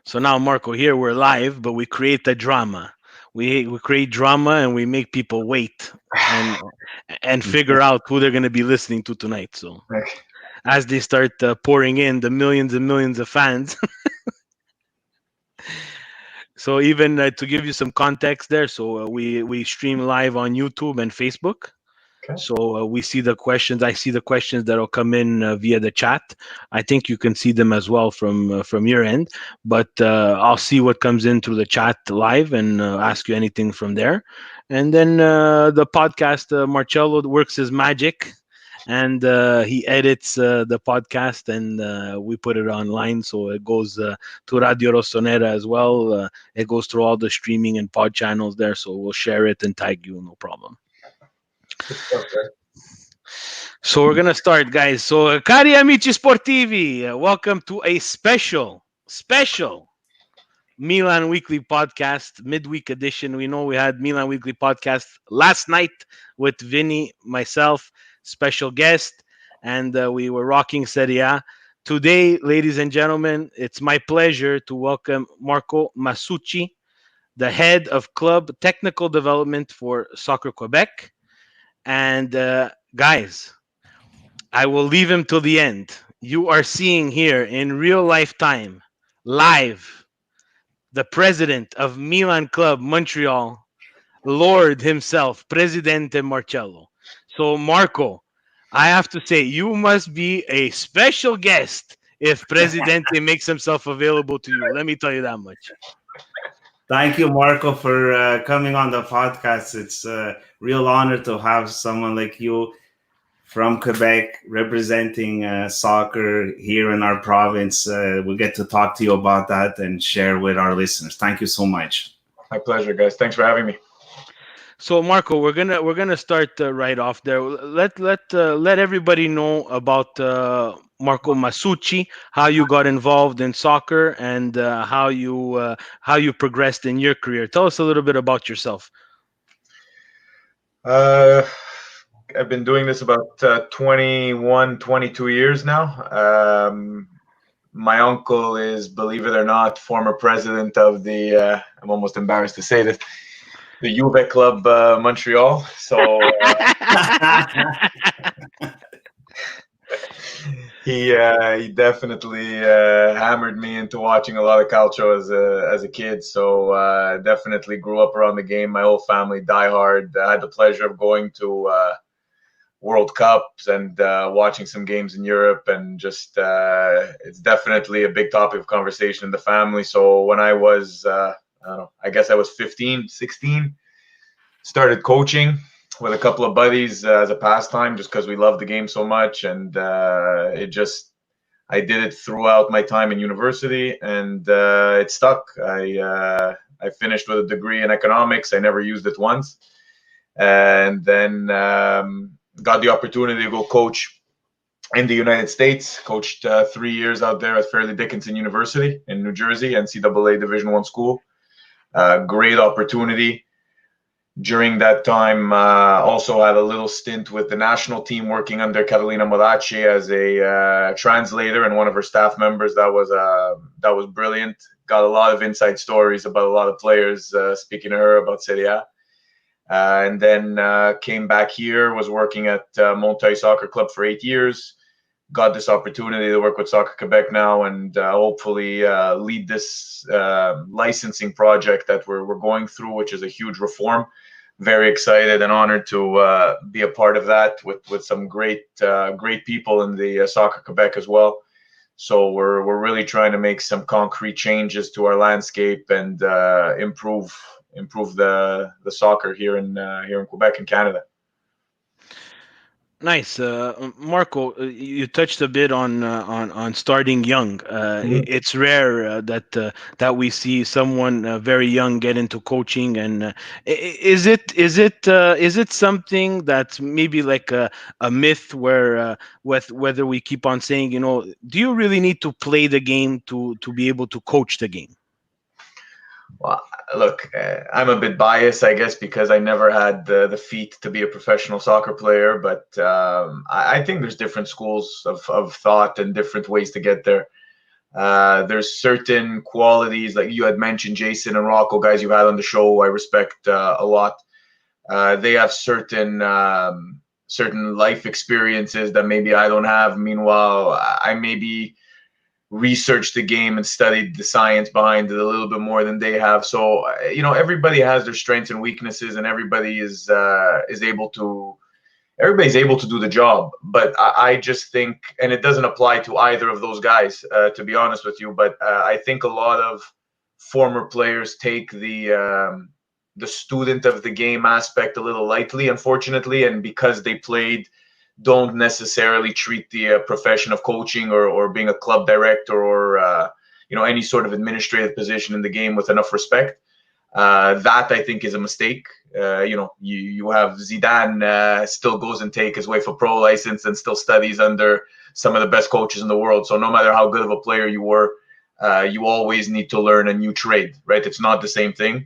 So now, Marco, here we're live, but we create the drama. We create drama and we make people wait and and figure out who they're going to be listening to tonight. So Okay. as they start pouring in the millions and millions of fans. So even to give you some context there, so we stream live on YouTube and Facebook. Okay. So we see the questions. I see the questions that'll come in via the chat. I think you can see them as well from your end. But I'll see what comes in through the chat live and ask you anything from there. And then the podcast, Marcello works his magic, and he edits the podcast, and we put it online, so it goes to Radio Rossonera as well. It goes through all the streaming and pod channels there, so we'll share it and tag you, no problem. Good stuff, guys. So we're gonna start, guys. So, cari amici sportivi, welcome to a special Milan Weekly Podcast midweek edition. We know we had Milan Weekly Podcast last night with Vinny, myself, special guest, and we were rocking Serie A. Today, ladies and gentlemen, it's my pleasure to welcome Marco Masucci, the head of club technical development for Soccer Quebec. And guys, I will leave him till the end. You are seeing here in real lifetime, live, the president of Milan Club Montreal, Lord himself, Presidente Marcello. So, Marco, I have to say, you must be a special guest if Presidente makes himself available to you. Let me tell you that much. Thank you, Marco, for coming on the podcast. It's a real honor to have someone like you from Quebec representing soccer here in our province. We get to talk to you about that and share with our listeners. Thank you so much. My pleasure, guys. Thanks for having me. So, Marco, we're gonna start right off there. Let everybody know about Marco Masucci, how you got involved in soccer, and how you progressed in your career. Tell us a little bit about yourself. Uh, I've been doing this about 21, 22 years now. My uncle is, believe it or not, former president of the, I'm almost embarrassed to say this, the Juve Club Montreal. So he definitely hammered me into watching a lot of Calcio as a kid. So definitely grew up around the game. My whole family diehard. I had the pleasure of going to World Cups and watching some games in Europe, and just it's definitely a big topic of conversation in the family. So when I was, I don't know, I guess I was 15, 16, started coaching with a couple of buddies as a pastime, just because we loved the game so much, and I did it throughout my time in university, and it stuck. I finished with a degree in economics. I never used it once, and then got the opportunity to go coach in the United States. Coached 3 years out there at Fairleigh Dickinson University in New Jersey, NCAA Division I school. Great opportunity. During that time, also had a little stint with the national team, working under Carolina Modacci as a translator and one of her staff members. That was brilliant. Got a lot of inside stories about a lot of players. Speaking to her about Serie A. And then came back here, was working at Montaille Soccer Club for 8 years. Got this opportunity to work with Soccer Quebec now, and hopefully lead this licensing project that we're going through, which is a huge reform. Very excited and honored to be a part of that with some great people in the Soccer Quebec as well. So we're really trying to make some concrete changes to our landscape and improve the soccer here in Quebec and Canada. Nice, Marco. You touched a bit on starting young. It's rare that we see someone very young get into coaching. And is it something that's maybe like a myth where whether we keep on saying, do you really need to play the game to be able to coach the game? Well, look, I'm a bit biased, I guess, because I never had the feat to be a professional soccer player. But I think there's different schools of thought and different ways to get there. There's certain qualities, like you had mentioned, Jason and Rocco, guys you had on the show, I respect a lot. They have certain life experiences that maybe I don't have. Meanwhile, I maybe researched the game and studied the science behind it a little bit more than they have. So everybody has their strengths and weaknesses, and everybody's able to do the job. But I just think, and it doesn't apply to either of those guys, to be honest with you. But I think a lot of former players take the student of the game aspect a little lightly, unfortunately, and because they played, don't necessarily treat the profession of coaching or being a club director or any sort of administrative position in the game with enough respect. That I think is a mistake. You have Zidane still goes and take his UEFA Pro license and still studies under some of the best coaches in the world. So no matter how good of a player you were, you always need to learn a new trade, right? It's not the same thing.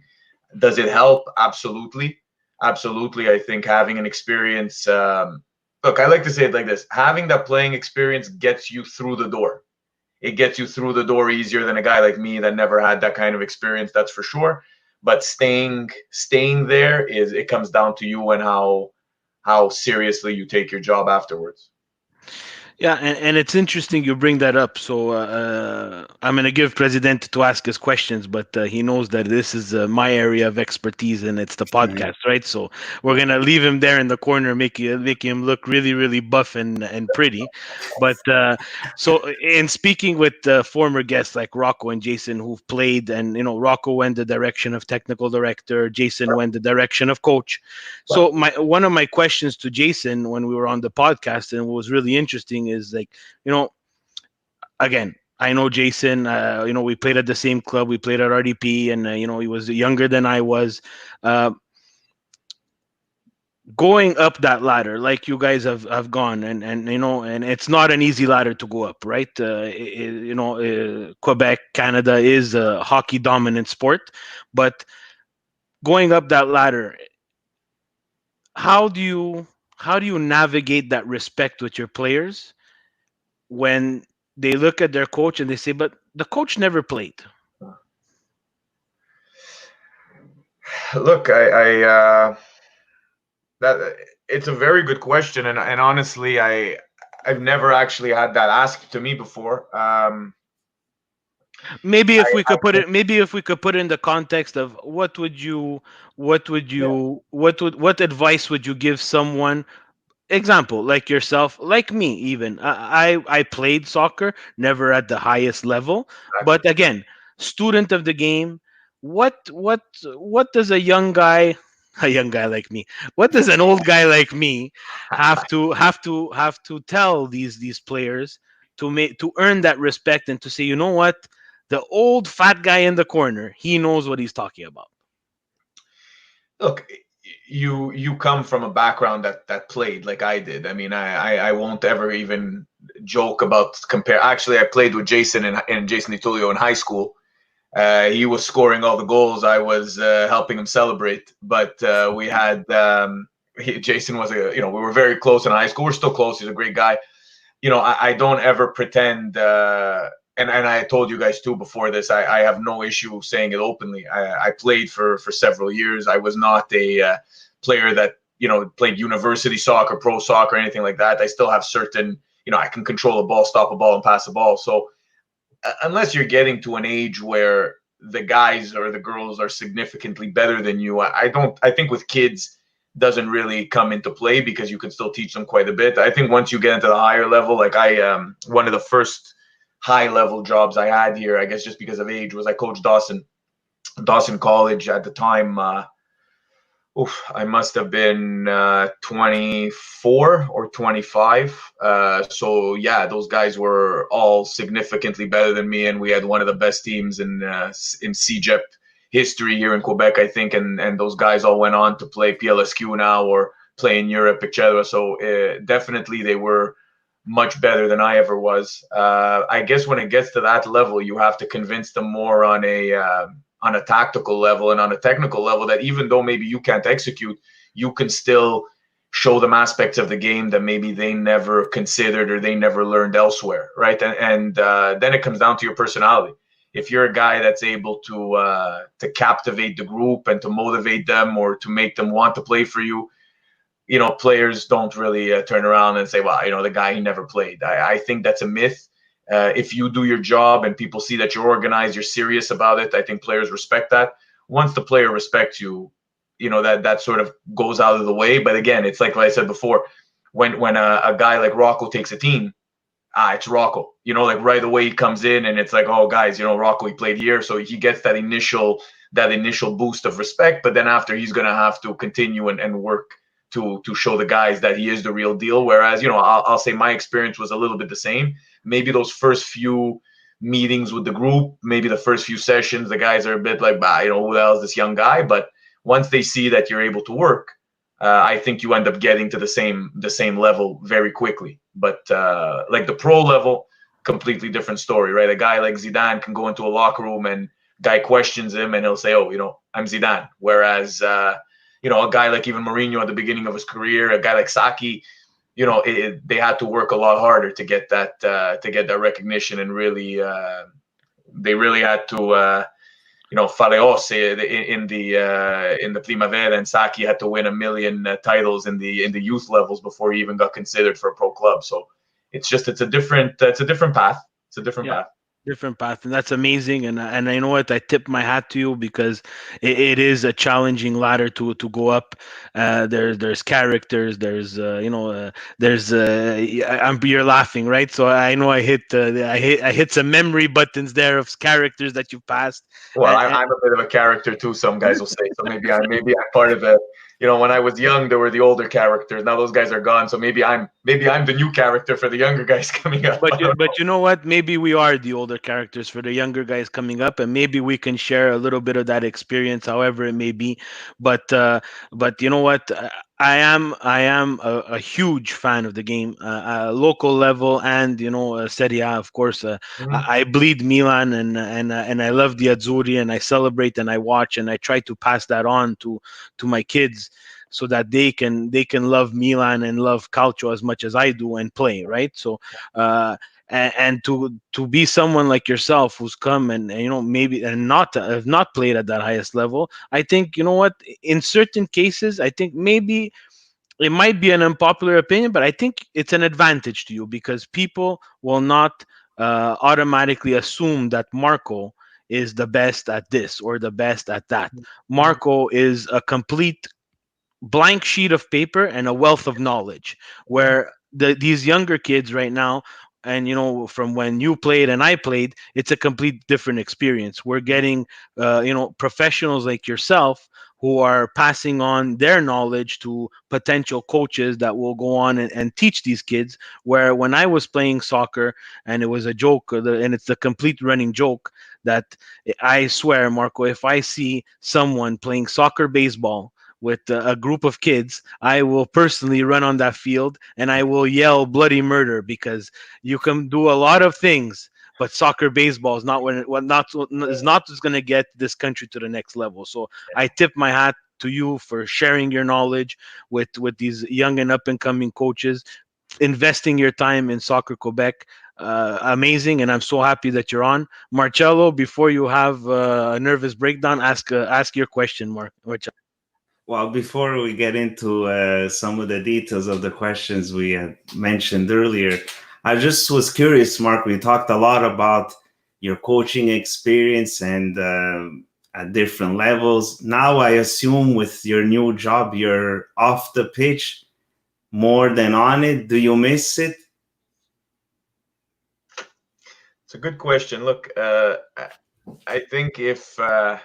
Does it help? Absolutely. Absolutely. I think having an experience, look, I like to say it like this. Having that playing experience gets you through the door. It gets you through the door easier than a guy like me that never had that kind of experience, that's for sure. But staying there it comes down to you and how seriously you take your job afterwards. Yeah, and it's interesting you bring that up. So I'm going to give President to ask his questions, but he knows that this is my area of expertise and it's the podcast, right? So we're going to leave him there in the corner, make him look really, really buff and pretty. But so in speaking with former guests like Rocco and Jason who've played, and Rocco went the direction of technical director, Jason went the direction of coach. So one of my questions to Jason when we were on the podcast, and what was really interesting is, like, again, I know Jason, we played at the same club, we played at RDP, and he was younger than I was. Going up that ladder, like you guys have gone, and it's not an easy ladder to go up, right? Quebec, Canada is a hockey dominant sport, but going up that ladder, how do you navigate that respect with your players when they look at their coach and they say, but the coach never played? Look, I that it's a very good question, and honestly, I've never actually had that asked to me before. Maybe if we could put it in the context of what advice would you give someone, example, like yourself, like me, even I played soccer, never at the highest level, but again, student of the game. What does a young guy like me, what does an old guy like me have to tell these players to earn that respect, and to say, you know what, the old fat guy in the corner, he knows what he's talking about? Look, you come from a background that played like I did. I mean, I won't ever even joke about compare. Actually, I played with Jason and Jason DiTullio in high school. He was scoring all the goals. I was helping him celebrate. But we had Jason was we were very close in high school. We're still close. He's a great guy. I don't ever pretend. And I told you guys too before this, I have no issue saying it openly. I played for several years. I was not a player that played university soccer, pro soccer, anything like that. I still have certain, I can control a ball, stop a ball, and pass a ball. So unless you're getting to an age where the guys or the girls are significantly better than you, I think with kids doesn't really come into play, because you can still teach them quite a bit. I think once you get into the higher level, like one of the first high level jobs I had here, I guess just because of age, was I coached Dawson College at the time. I must have been 24 or 25. So yeah, those guys were all significantly better than me, and we had one of the best teams in CJEP history here in Quebec, I think. And those guys all went on to play PLSQ now or play in Europe, etc. So definitely they were much better than I ever was. I guess when it gets to that level, you have to convince them more on a tactical level and on a technical level, that even though maybe you can't execute, you can still show them aspects of the game that maybe they never considered or they never learned elsewhere, right? And then it comes down to your personality. If you're a guy that's able to captivate the group and to motivate them or to make them want to play for you, players don't really turn around and say, well, the guy, he never played. I think that's a myth. If you do your job and people see that you're organized, you're serious about it, I think players respect that. Once the player respects you, that sort of goes out of the way. But again, it's like what I said before, when a guy like Rocco takes a team, it's Rocco. Like right away he comes in and it's like, oh guys, Rocco, he played here, so he gets that initial boost of respect. But then after, he's gonna have to continue and work to show the guys that he is the real deal. Whereas, I'll say my experience was a little bit the same. Maybe those first few meetings with the group, maybe the first few sessions, the guys are a bit like, who the hell is this young guy? But once they see that you're able to work, I think you end up getting to the same level very quickly. But like the pro level, completely different story, right? A guy like Zidane can go into a locker room and guy questions him and he'll say, oh, I'm Zidane. Whereas, a guy like even Mourinho at the beginning of his career, a guy like Saki, they had to work a lot harder to get that recognition, and really, they really had to, fare osse in the Primavera, and Saki had to win 1 million titles in the youth levels before he even got considered for a pro club. So it's a different path. It's a different path. Different path, and that's amazing. And I know what, I tip my hat to you, because it is a challenging ladder to go up. There's characters, there's you're laughing, right? So I know I hit some memory buttons there of characters that you've passed. Well, I'm a bit of a character too, some guys will say. So maybe I'm part of the. When I was young, there were the older characters. Now those guys are gone. So maybe I'm the new character for the younger guys coming up. But you know what? Maybe we are the older characters for the younger guys coming up, and maybe we can share a little bit of that experience, however it may be. But you know what? I am a huge fan of the game, local level, and Serie A, of course. I bleed Milan, and I love the Azzurri, and I celebrate and I watch and I try to pass that on to my kids, so that they can love Milan and love Calcio as much as I do and play, right? So and to be someone like yourself who's come and maybe and not have not played at that highest level, I think, what, in certain cases, I think maybe it might be an unpopular opinion, but I think it's an advantage to you, because people will not automatically assume that Marco is the best at this or the best at that. Marco is a complete blank sheet of paper and a wealth of knowledge, where these younger kids right now, and from when you played and I played, it's a complete different experience. We're getting professionals like yourself who are passing on their knowledge to potential coaches that will go on and teach these kids. Where when I was playing soccer, and it was a joke, and it's a complete running joke, that I swear, Marco, if I see someone playing soccer baseball with a group of kids, I will personally run on that field and I will yell bloody murder, because you can do a lot of things, but soccer baseball is not just going to get this country to the next level. So I tip my hat to you for sharing your knowledge with these young and up and coming coaches, investing your time in Soccer Quebec. Amazing, and I'm so happy that you're on. Marcello, before you have a nervous breakdown, ask your question, Marcello. Well, before we get into some of the details of the questions we had mentioned earlier, I just was curious, Mark. We talked a lot about your coaching experience and at different levels. Now, I assume with your new job, you're off the pitch more than on it. Do you miss it? It's a good question. Look, I think if I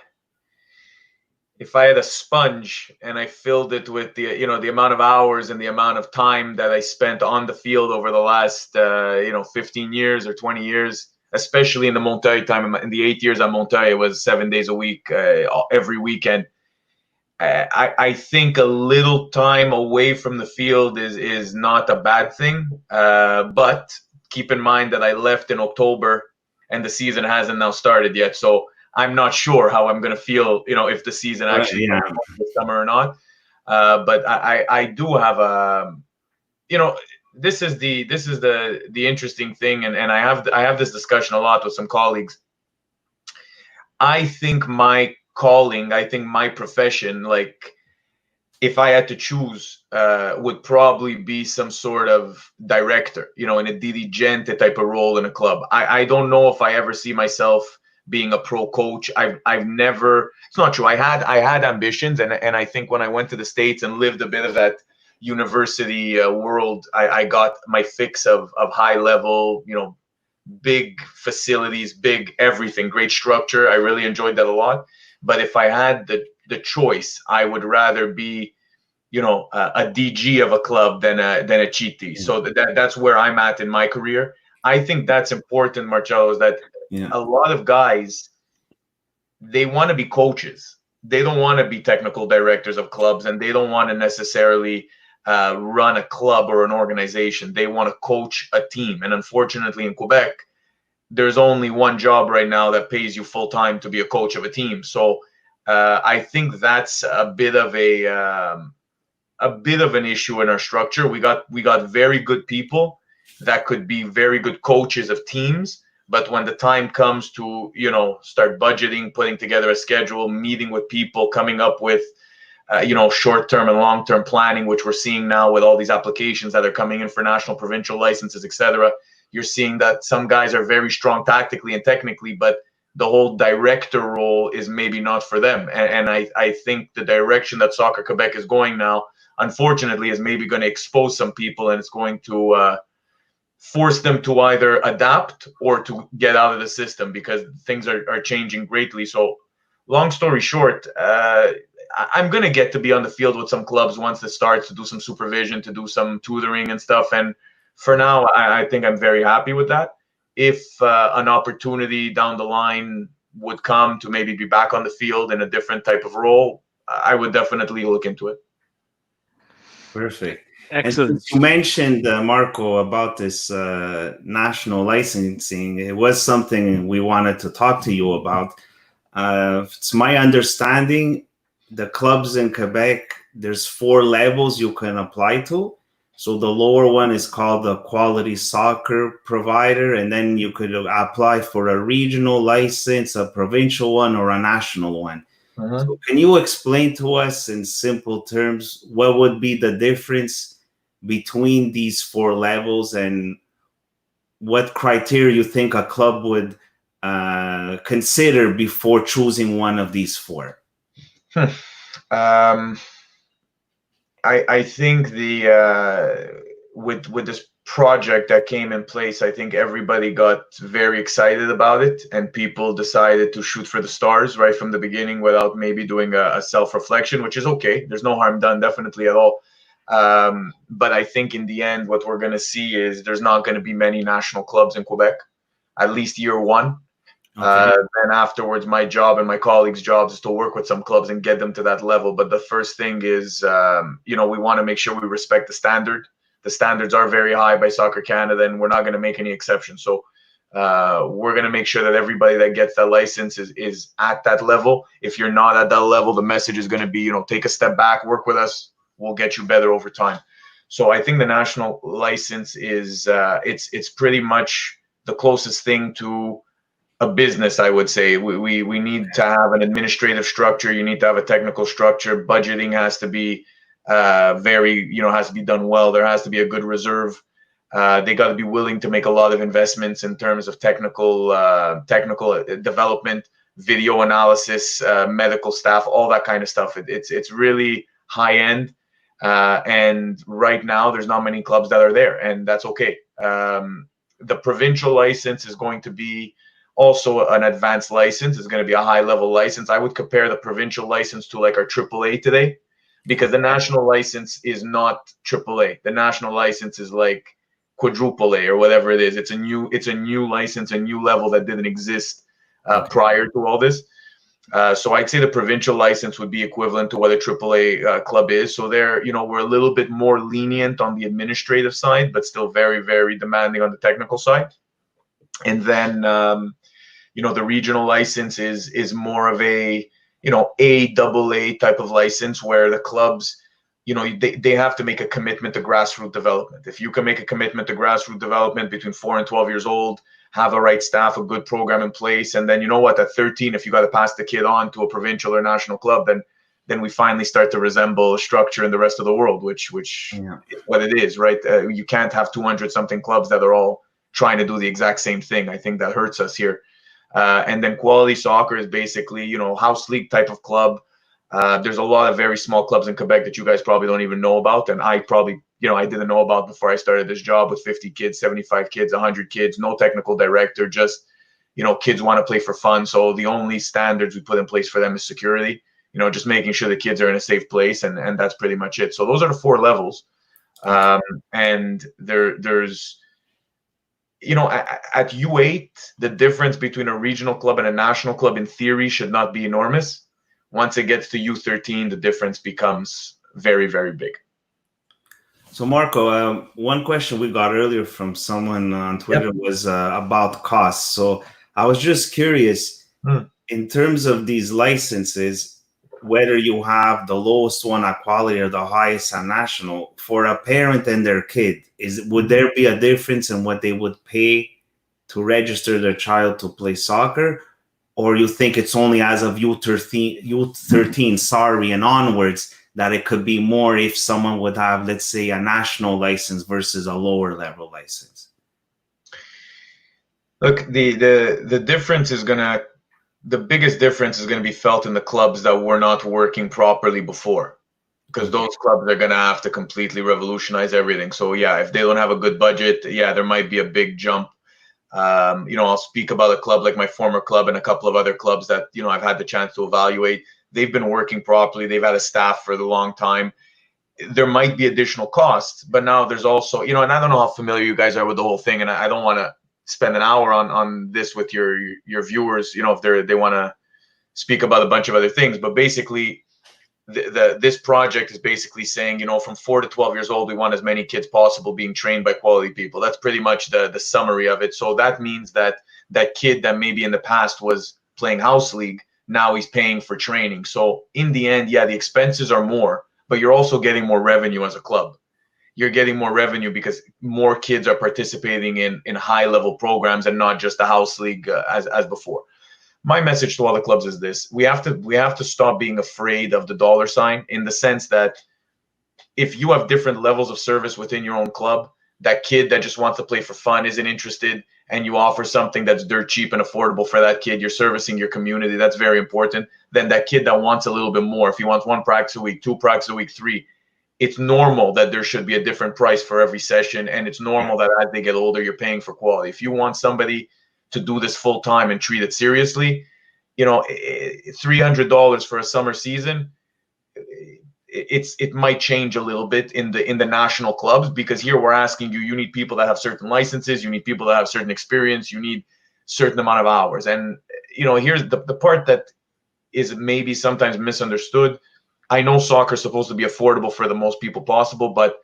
had a sponge and I filled it with the amount of hours and the amount of time that I spent on the field over the last 15 years or 20 years, especially in the Montreuil time, in the 8 years at Montreuil, it was 7 days a week, every weekend. I think a little time away from the field is not a bad thing, but keep in mind that I left in October and the season hasn't now started yet, so I'm not sure how I'm going to feel, if the season actually goes this summer or not. But I do have a, you know, this is the interesting thing, and I have this discussion a lot with some colleagues. I think my calling, I think my profession, like if I had to choose, would probably be some sort of director, in a dirigente type of role in a club. I don't know if I ever see myself being a pro coach. I've never. It's not true. I had ambitions, and I think when I went to the States and lived a bit of that university world, I got my fix of high level, big facilities, big everything, great structure. I really enjoyed that a lot. But if I had the choice, I would rather be, a DG of a club than a cheaty. So that's where I'm at in my career. I think that's important, Marcello, is that a lot of guys, they want to be coaches. They don't want to be technical directors of clubs, and they don't want to necessarily run a club or an organization. They want to coach a team. And unfortunately, in Quebec, there's only one job right now that pays you full time to be a coach of a team. So I think that's a bit of an issue in our structure. We got very good people that could be very good coaches of teams, but when the time comes to start budgeting, putting together a schedule, meeting with people, coming up with short-term and long-term planning, which we're seeing now with all these applications that are coming in for national, provincial licenses, etc. You're seeing that some guys are very strong tactically and technically, but the whole director role is maybe not for them. And I think the direction that Soccer Quebec is going now, unfortunately, is maybe going to expose some people, and it's going to force them to either adapt or to get out of the system, because things are changing greatly. So long story short, I'm going to get to be on the field with some clubs once it starts, to do some supervision, to do some tutoring and stuff. And for now, I think I'm very happy with that. If an opportunity down the line would come to maybe be back on the field in a different type of role, I would definitely look into it. Perfect. Excellent. And you mentioned, Marco, about this national licensing. It was something we wanted to talk to you about. It's my understanding the clubs in Quebec, there's 4 levels you can apply to. So the lower one is called the quality soccer provider, and then you could apply for a regional license, a provincial one, or a national one. So can you explain to us in simple terms what would be the difference between these 4 levels, and what criteria you think a club would consider before choosing one of these 4? I think with this project that came in place, I think everybody got very excited about it, and people decided to shoot for the stars right from the beginning without maybe doing a self-reflection, which is okay. There's no harm done, definitely, at all. But I think in the end, what we're going to see is there's not going to be many national clubs in Quebec, at least year one. Okay. Then afterwards, my job and my colleagues' jobs is to work with some clubs and get them to that level. But the first thing is, we want to make sure we respect the standard. The standards are very high by Soccer Canada, and we're not going to make any exceptions. So we're going to make sure that everybody that gets that license is at that level. If you're not at that level, the message is going to be, take a step back, work with us. We'll get you better over time. So I think the national license is it's pretty much the closest thing to a business, I would say. We need to have an administrative structure. You need to have a technical structure. Budgeting has to be has to be done well. There has to be a good reserve. They got to be willing to make a lot of investments in terms of technical development, video analysis, medical staff, all that kind of stuff. It's really high end. And right now, there's not many clubs that are there, and that's okay. The provincial license is going to be also an advanced license. It's going to be a high level license. I would compare the provincial license to like our AAA today, because the national license is not AAA. The national license is like quadruple A or whatever it is. It's a new license, a new level that didn't exist prior to all this. So I'd say the provincial license would be equivalent to what a AAA club is. So there, we're a little bit more lenient on the administrative side, but still very, very demanding on the technical side. And then, the regional license is more of a, AA type of license, where the clubs they have to make a commitment to grassroots development. If you can make a commitment to grassroots development between 4 and 12 years old, have a right staff, a good program in place, and then at 13, if you got to pass the kid on to a provincial or national club, then we finally start to resemble a structure in the rest of the world, which is what it is, right? You can't have 200 something clubs that are all trying to do the exact same thing. I think that hurts us here. And then quality soccer is basically, house league type of club. There's a lot of very small clubs in Quebec that you guys probably don't even know about, and I probably, I didn't know about before I started this job, with 50 kids, 75 kids, 100 kids, no technical director, just, kids want to play for fun. So the only standards we put in place for them is security, just making sure the kids are in a safe place, and that's pretty much it. So those are the 4 levels. And there's, at U8, the difference between a regional club and a national club in theory should not be enormous. Once it gets to U13, the difference becomes very, very big. So, Marco, one question we got earlier from someone on Twitter was about costs. So I was just curious, in terms of these licenses, whether you have the lowest one at quality or the highest at national, for a parent and their kid, would there be a difference in what they would pay to register their child to play soccer? Or you think it's only as of U13, and onwards, that it could be more if someone would have, let's say, a national license versus a lower level license? Look, the difference is the biggest difference is gonna be felt in the clubs that were not working properly before, because those clubs are gonna have to completely revolutionize everything. So if they don't have a good budget, there might be a big jump. I'll speak about a club like my former club and a couple of other clubs that, I've had the chance to evaluate. They've been working properly. They've had a staff for the long time. There might be additional costs, but now there's also, and I don't know how familiar you guys are with the whole thing, and I don't want to spend an hour on this with your viewers, if they want to speak about a bunch of other things. But basically, this project is basically saying, from 4 to 12 years old, we want as many kids possible being trained by quality people. That's pretty much the summary of it. So that means that kid that maybe in the past was playing house league, now he's paying for training. So in the end, the expenses are more, but you're also getting more revenue as a club. You're getting more revenue because more kids are participating in high level programs and not just the house league as before. My message to all the clubs is this: we have to stop being afraid of the dollar sign, in the sense that if you have different levels of service within your own club, that kid that just wants to play for fun isn't interested, and you offer something that's dirt cheap and affordable for that kid, you're servicing your community. That's very important. Then that kid that wants a little bit more, if he wants 1 practice a week, 2 practice a week, 3, it's normal that there should be a different price for every session, and it's normal that as they get older, you're paying for quality. If you want somebody to do this full time and treat it seriously, $300 for a summer season, it might change a little bit in the national clubs, because here we're asking you need people that have certain licenses, you need people that have certain experience, you need certain amount of hours. And here's the part that is maybe sometimes misunderstood. I know soccer is supposed to be affordable for the most people possible, but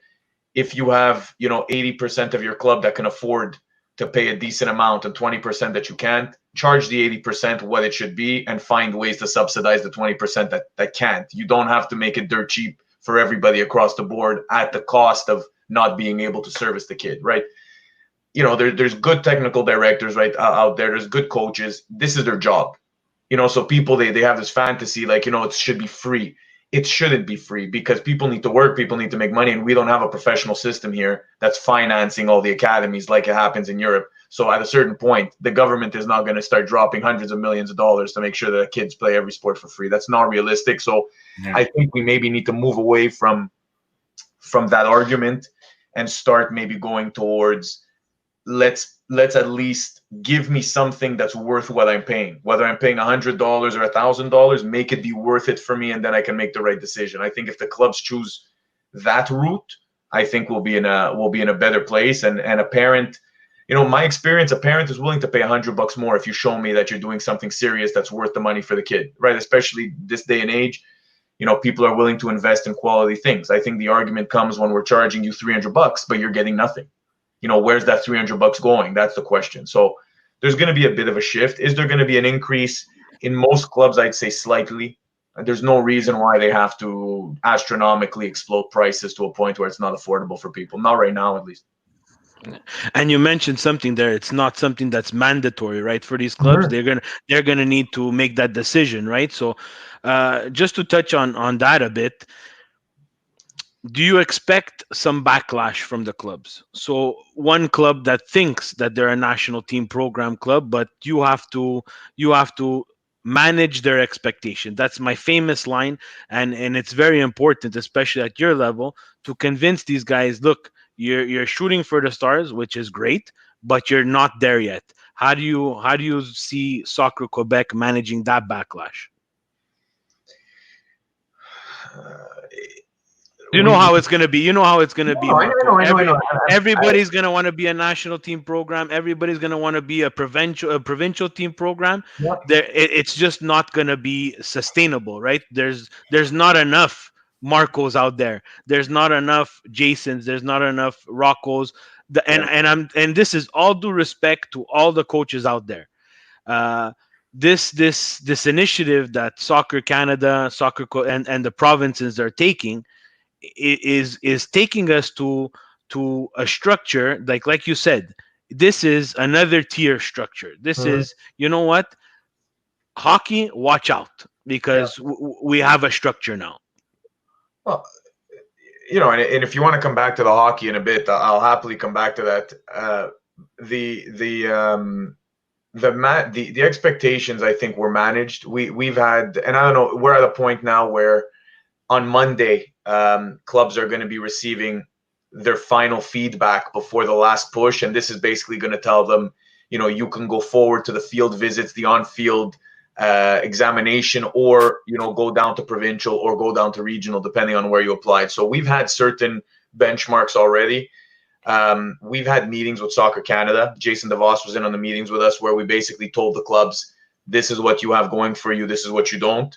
if you have 80% of your club that can afford to pay a decent amount and 20% that you can't, charge the 80% what it should be and find ways to subsidize the 20% that can't. You don't have to make it dirt cheap for everybody across the board at the cost of not being able to service the kid, right? There's good technical directors right out there. There's good coaches. This is their job. So people, they have this fantasy like, it should be free. It shouldn't be free, because people need to work, people need to make money, and we don't have a professional system here that's financing all the academies like it happens in Europe. So at a certain point, the government is not going to start dropping hundreds of millions of dollars to make sure that kids play every sport for free. That's not realistic. So I think we maybe need to move away from that argument and start maybe going towards, let's at least give me something that's worth what I'm paying. Whether I'm paying $100 or $1,000, make it be worth it for me, and then I can make the right decision. I think if the clubs choose that route, I think we'll be in a better place. And a parent, my experience, a parent is willing to pay $100 more if you show me that you're doing something serious that's worth the money for the kid, right? Especially this day and age, people are willing to invest in quality things. I think the argument comes when we're charging you $300, but you're getting nothing. Where's that $300 going? That's the question. So there's going to be a bit of a shift. Is there going to be an increase? In most clubs, I'd say slightly. There's no reason why they have to astronomically explode prices to a point where it's not affordable for people. Not right now, at least. And you mentioned something there. It's not something that's mandatory, right? For these clubs, Mhm. they're gonna need to make that decision, right? So, just to touch on that a bit, do you expect some backlash from the clubs? So one club that thinks that they're a national team program club, but you have to manage their expectation. That's my famous line, and it's very important, especially at your level, to convince these guys, look, you're shooting for the stars, which is great, but you're not there yet. How do you see Soccer Quebec managing that backlash? Uh, You know we how it's gonna be. You know how it's gonna be, no, Marco. I know. Everybody's gonna want to be a national team program. Everybody's gonna want to be a provincial team program. Yep. It's just not gonna be sustainable, right? There's not enough Marcos out there. There's not enough Jasons. There's not enough Roccos. Yeah. And this is all due respect to all the coaches out there. Uh, this initiative that Soccer Canada, and the provinces are taking is taking us to a structure like you said. This is another tier structure. This Mhm. is, you know what, hockey, watch out, Yeah. because we have a structure now. Well, and if you want to come back to the hockey in a bit, I'll happily come back to that. The expectations, I think, were managed. We've had, and I don't know, we're at a point now where on Monday, clubs are going to be receiving their final feedback before the last push, and this is basically going to tell them, you can go forward to the field visits, the on-field examination, or go down to provincial or go down to regional, depending on where you applied. So we've had certain benchmarks already. We've had meetings with Soccer Canada. Jason DeVos was in on the meetings with us, where we basically told the clubs, this is what you have going for you, this is what you don't.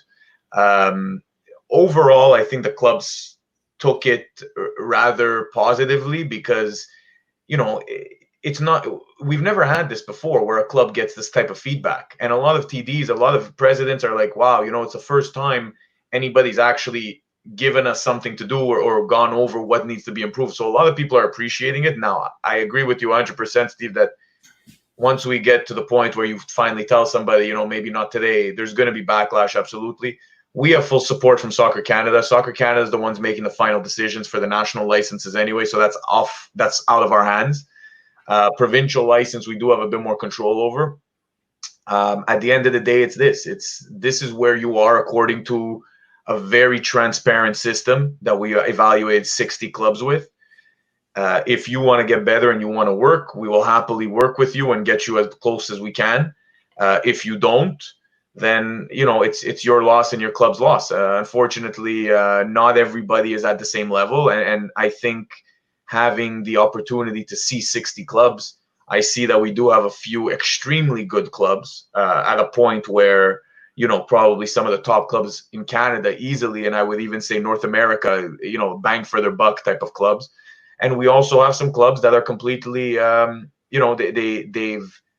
Um, Overall, I think the clubs took it rather positively, because it's not, we've never had this before where a club gets this type of feedback, and a lot of TDs, a lot of presidents are like, wow, it's the first time anybody's actually given us something to do, or gone over what needs to be improved. So a lot of people are appreciating it. Now, I agree with you 100%, Steve, that once we get to the point where you finally tell somebody, maybe not today, there's going to be backlash. Absolutely. We have full support from Soccer Canada. Soccer Canada is the ones making the final decisions for the national licenses anyway, so that's out of our hands. Provincial license, we do have a bit more control over. At the end of the day, this is where you are, according to a very transparent system that we evaluated 60 clubs with. If you want to get better and you want to work, we will happily work with you and get you as close as we can. If you don't, then it's your loss and your club's loss. Unfortunately, not everybody is at the same level, and I think having the opportunity to see 60 clubs, I see that we do have a few extremely good clubs at a point where probably some of the top clubs in Canada easily, and I would even say North America, bang for their buck type of clubs. And we also have some clubs that are completely,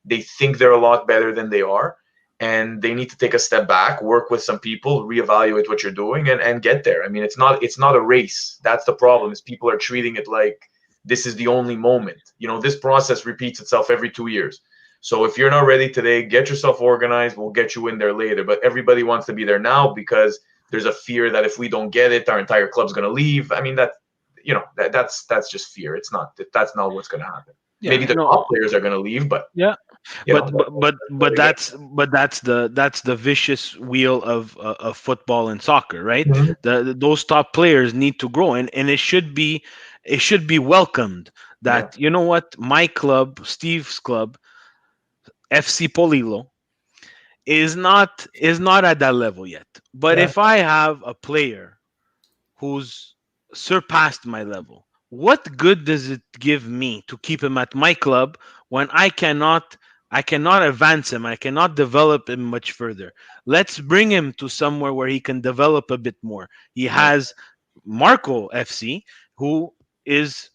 they think they're a lot better than they are, and they need to take a step back, work with some people, reevaluate what you're doing, and get there. I mean, it's not a race. That's the problem. Is people are treating it like this is the only moment. This process repeats itself every 2 years. So if you're not ready today, get yourself organized. We'll get you in there later. But everybody wants to be there now because there's a fear that if we don't get it, our entire club's going to leave. I mean, that's just fear. That's not what's going to happen. Yeah, Maybe the no. top players are going to leave, but Yeah, you know, but that's the vicious wheel of football and soccer, right? Mhm. Those top players need to grow, and it should be welcomed Yeah, that, you know what, my club, Steve's club, FC Polilo, is not at that level yet. But yeah, if I have a player who's surpassed my level, what good does it give me to keep him at my club when I cannot advance him, I cannot develop him much further? Let's bring him to somewhere where he can develop a bit more. He yeah, has Marco FC, who is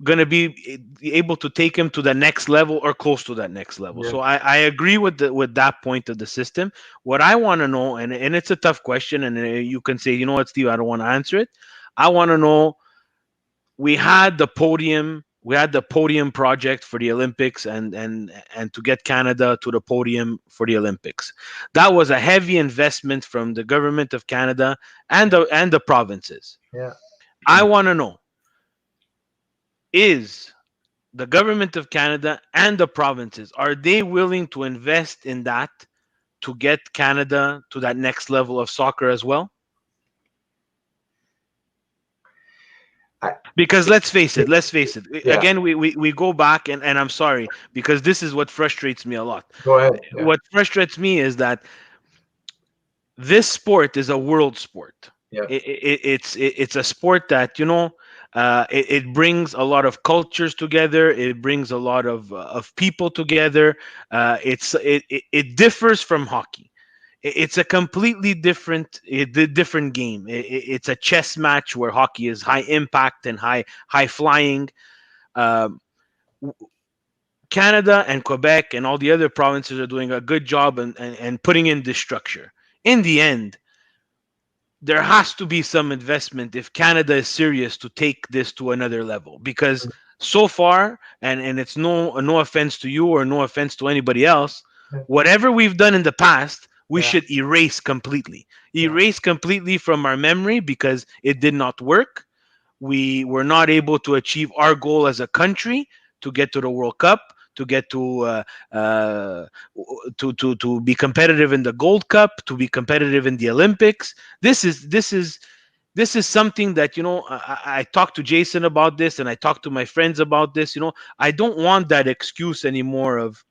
going to be able to take him to the next level or close to that next level. Yeah. So I agree with that point of the system. What I want to know, and it's a tough question, and you can say, you know what, Steve, I don't want to answer it. I want to know, we had the podium project for the Olympics, and to get Canada to the podium for the Olympics. That was a heavy investment from the government of Canada and the provinces. Yeah. I want to know, is the government of Canada and the provinces, are they willing to invest in that to get Canada to that next level of soccer as well? I, Because let's face it. yeah. Again, we go back, and I'm sorry, because this is what frustrates me a lot. Go ahead. Yeah. What frustrates me is that this sport is a world sport. Yeah. It's a sport that, it brings a lot of cultures together. It brings a lot of people together. It differs from hockey. It's a completely different game. It's a chess match where hockey is high impact and high flying. Um, Canada and Quebec and all the other provinces are doing a good job and putting in this structure. In the end, there has to be some investment if Canada is serious to take this to another level. Because so far, and it's no offense to you or no offense to anybody else, whatever we've done in the past, we Yeah. should erase completely. Yeah. Erase completely from our memory, because it did not work. We were not able to achieve our goal as a country to get to the World Cup, to get uh, to be competitive in the Gold Cup, to be competitive in the Olympics. This is something that, I talked to Jason about this, and I talked to my friends about this. I don't want that excuse anymore of,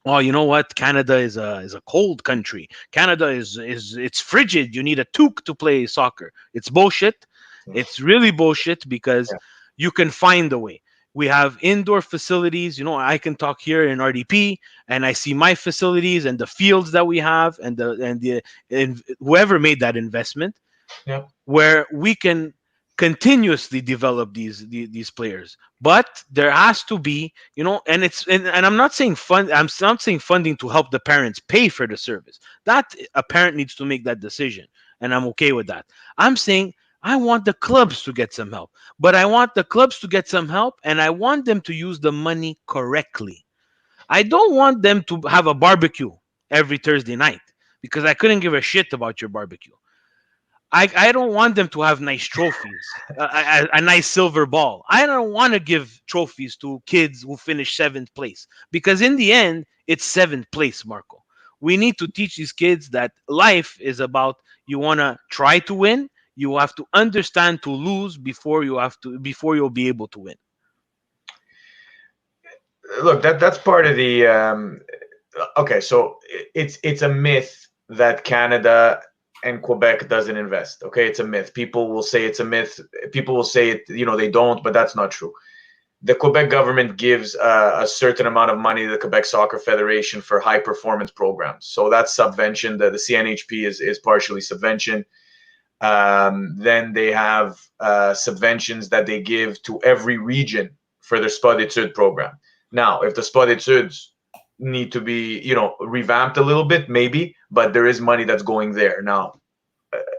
oh, you know what, Canada is a cold country. Canada is it's frigid. You need a toque to play soccer. It's bullshit. It's really bullshit, because Yeah. you can find a way. We have indoor facilities. I can talk here in RDP, and I see my facilities and the fields that we have, and whoever made that investment, Yeah. where we can continuously develop these players. But there has to be, and I'm not saying not saying funding to help the parents pay for the service. That a parent needs to make that decision, and I'm okay with that. I'm saying I want the clubs to get some help, but I want the clubs to get some help, and I want them to use the money correctly. I don't want them to have a barbecue every Thursday night, because I couldn't give a shit about your barbecue. I don't want them to have nice trophies, a nice silver ball. I don't want to give trophies to kids who finish seventh place, because in the end, it's seventh place, Marco. We need to teach these kids that life is about, you want to try to win, you have to understand to lose before you'll be able to win. Look, that's part of the. Okay, so it's a myth that Canada and Quebec doesn't invest. Okay, it's a myth. People will say it's a myth. People will say it. They don't, but that's not true. The Quebec government gives a certain amount of money to the Quebec Soccer Federation for high performance programs. So that's subvention. The CNHP is partially subvention. Then they have subventions that they give to every region for their Sport Études program. Now, if the Sport Études need to be, revamped a little bit, maybe, but there is money that's going there. Now,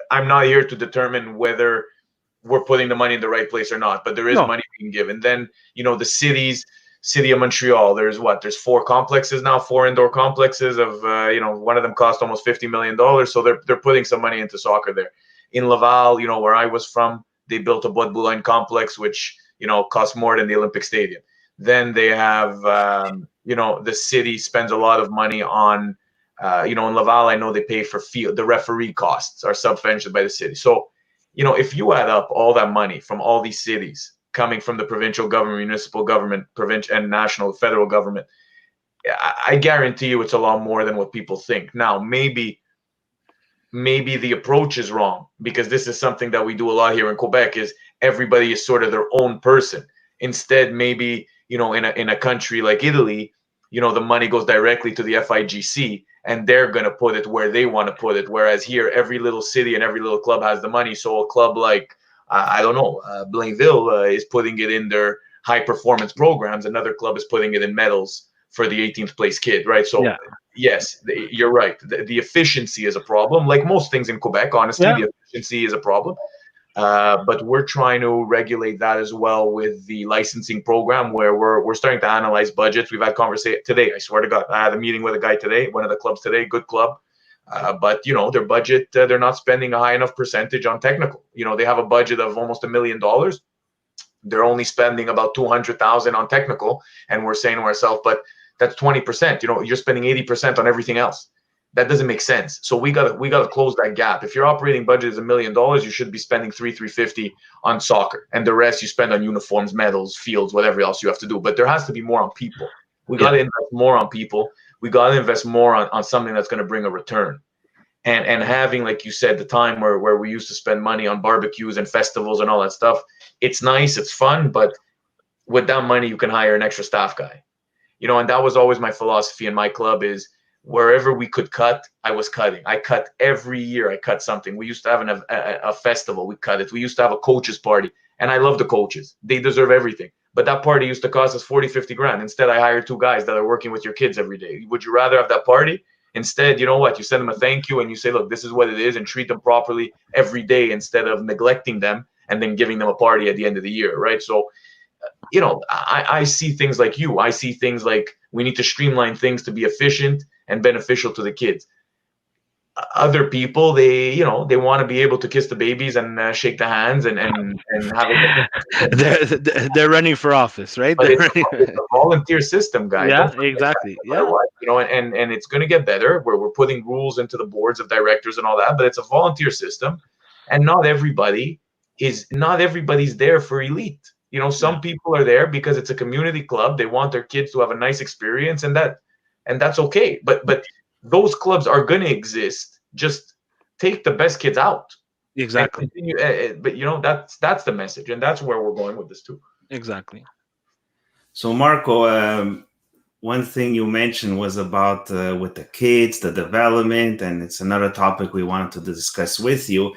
I'm not here to determine whether we're putting the money in the right place or not, but there is No. money being given. Then, the city of Montreal, there's 4 complexes now, 4 indoor complexes of, one of them cost almost $50 million. So they're putting some money into soccer there. In Laval, where I was from, they built a Bois de Boulogne complex, which, cost more than the Olympic Stadium. Then they have, the city spends a lot of money on, in Laval, I know they pay for field. The referee costs are subventioned by the city. So, if you add up all that money from all these cities coming from the provincial government, municipal government, provincial and national, federal government, I guarantee you it's a lot more than what people think. Now, maybe the approach is wrong, because this is something that we do a lot here in Quebec, is everybody is sort of their own person. Instead, maybe, in a country like Italy, the money goes directly to the FIGC, and they're going to put it where they want to put it. Whereas here, every little city and every little club has the money. So a club like, I don't know, Blainville is putting it in their high performance programs, another club is putting it in medals for the 18th place kid, right? So Yeah. yes, you're right. The efficiency is a problem, like most things in Quebec. Honestly, Yeah. the efficiency is a problem. But we're trying to regulate that as well with the licensing program, where we're starting to analyze budgets. We've had conversation today. I swear to God, I had a meeting with a guy today, one of the clubs today, good club. But their budget, they're not spending a high enough percentage on technical. They have a budget of almost $1 million. They're only spending about 200,000 on technical, and we're saying to ourselves, but that's 20%. You're spending 80% on everything else. That doesn't make sense. So we gotta close that gap. If your operating budget is $1 million, you should be spending 350 on soccer, and the rest you spend on uniforms, medals, fields, whatever else you have to do. But there has to be more on people. We got to invest more on people. We got to invest more on something that's going to bring a return. And having, like you said, the time where we used to spend money on barbecues and festivals and all that stuff, it's nice, it's fun, but with that money you can hire an extra staff guy. And that was always my philosophy in my club is wherever we could cut, I was cutting. I cut every year. I cut something. We used to have a festival. We cut it. We used to have a coaches party. And I love the coaches. They deserve everything. But that party used to cost us 40, 50 grand. Instead, I hired 2 guys that are working with your kids every day. Would you rather have that party? Instead, you know what? You send them a thank you and you say, look, this is what it is, and treat them properly every day instead of neglecting them and then giving them a party at the end of the year, right? So, I see things like you. I see things like we need to streamline things to be efficient and beneficial to the kids. Other people, they want to be able to kiss the babies and shake the hands and have it. they're running for office, right? But They're it's a volunteer system, guys. Yeah, Don't forget exactly. that, no matter what, and it's going to get better where we're putting rules into the boards of directors and all that. But it's a volunteer system, and not everybody's there for elite. Some people are there because it's a community club. They want their kids to have a nice experience, and that's okay. But those clubs are going to exist. Just take the best kids out. Exactly. Continue, but that's the message, and that's where we're going with this too. Exactly. So Marco, one thing you mentioned was about with the kids, the development, and it's another topic we wanted to discuss with you.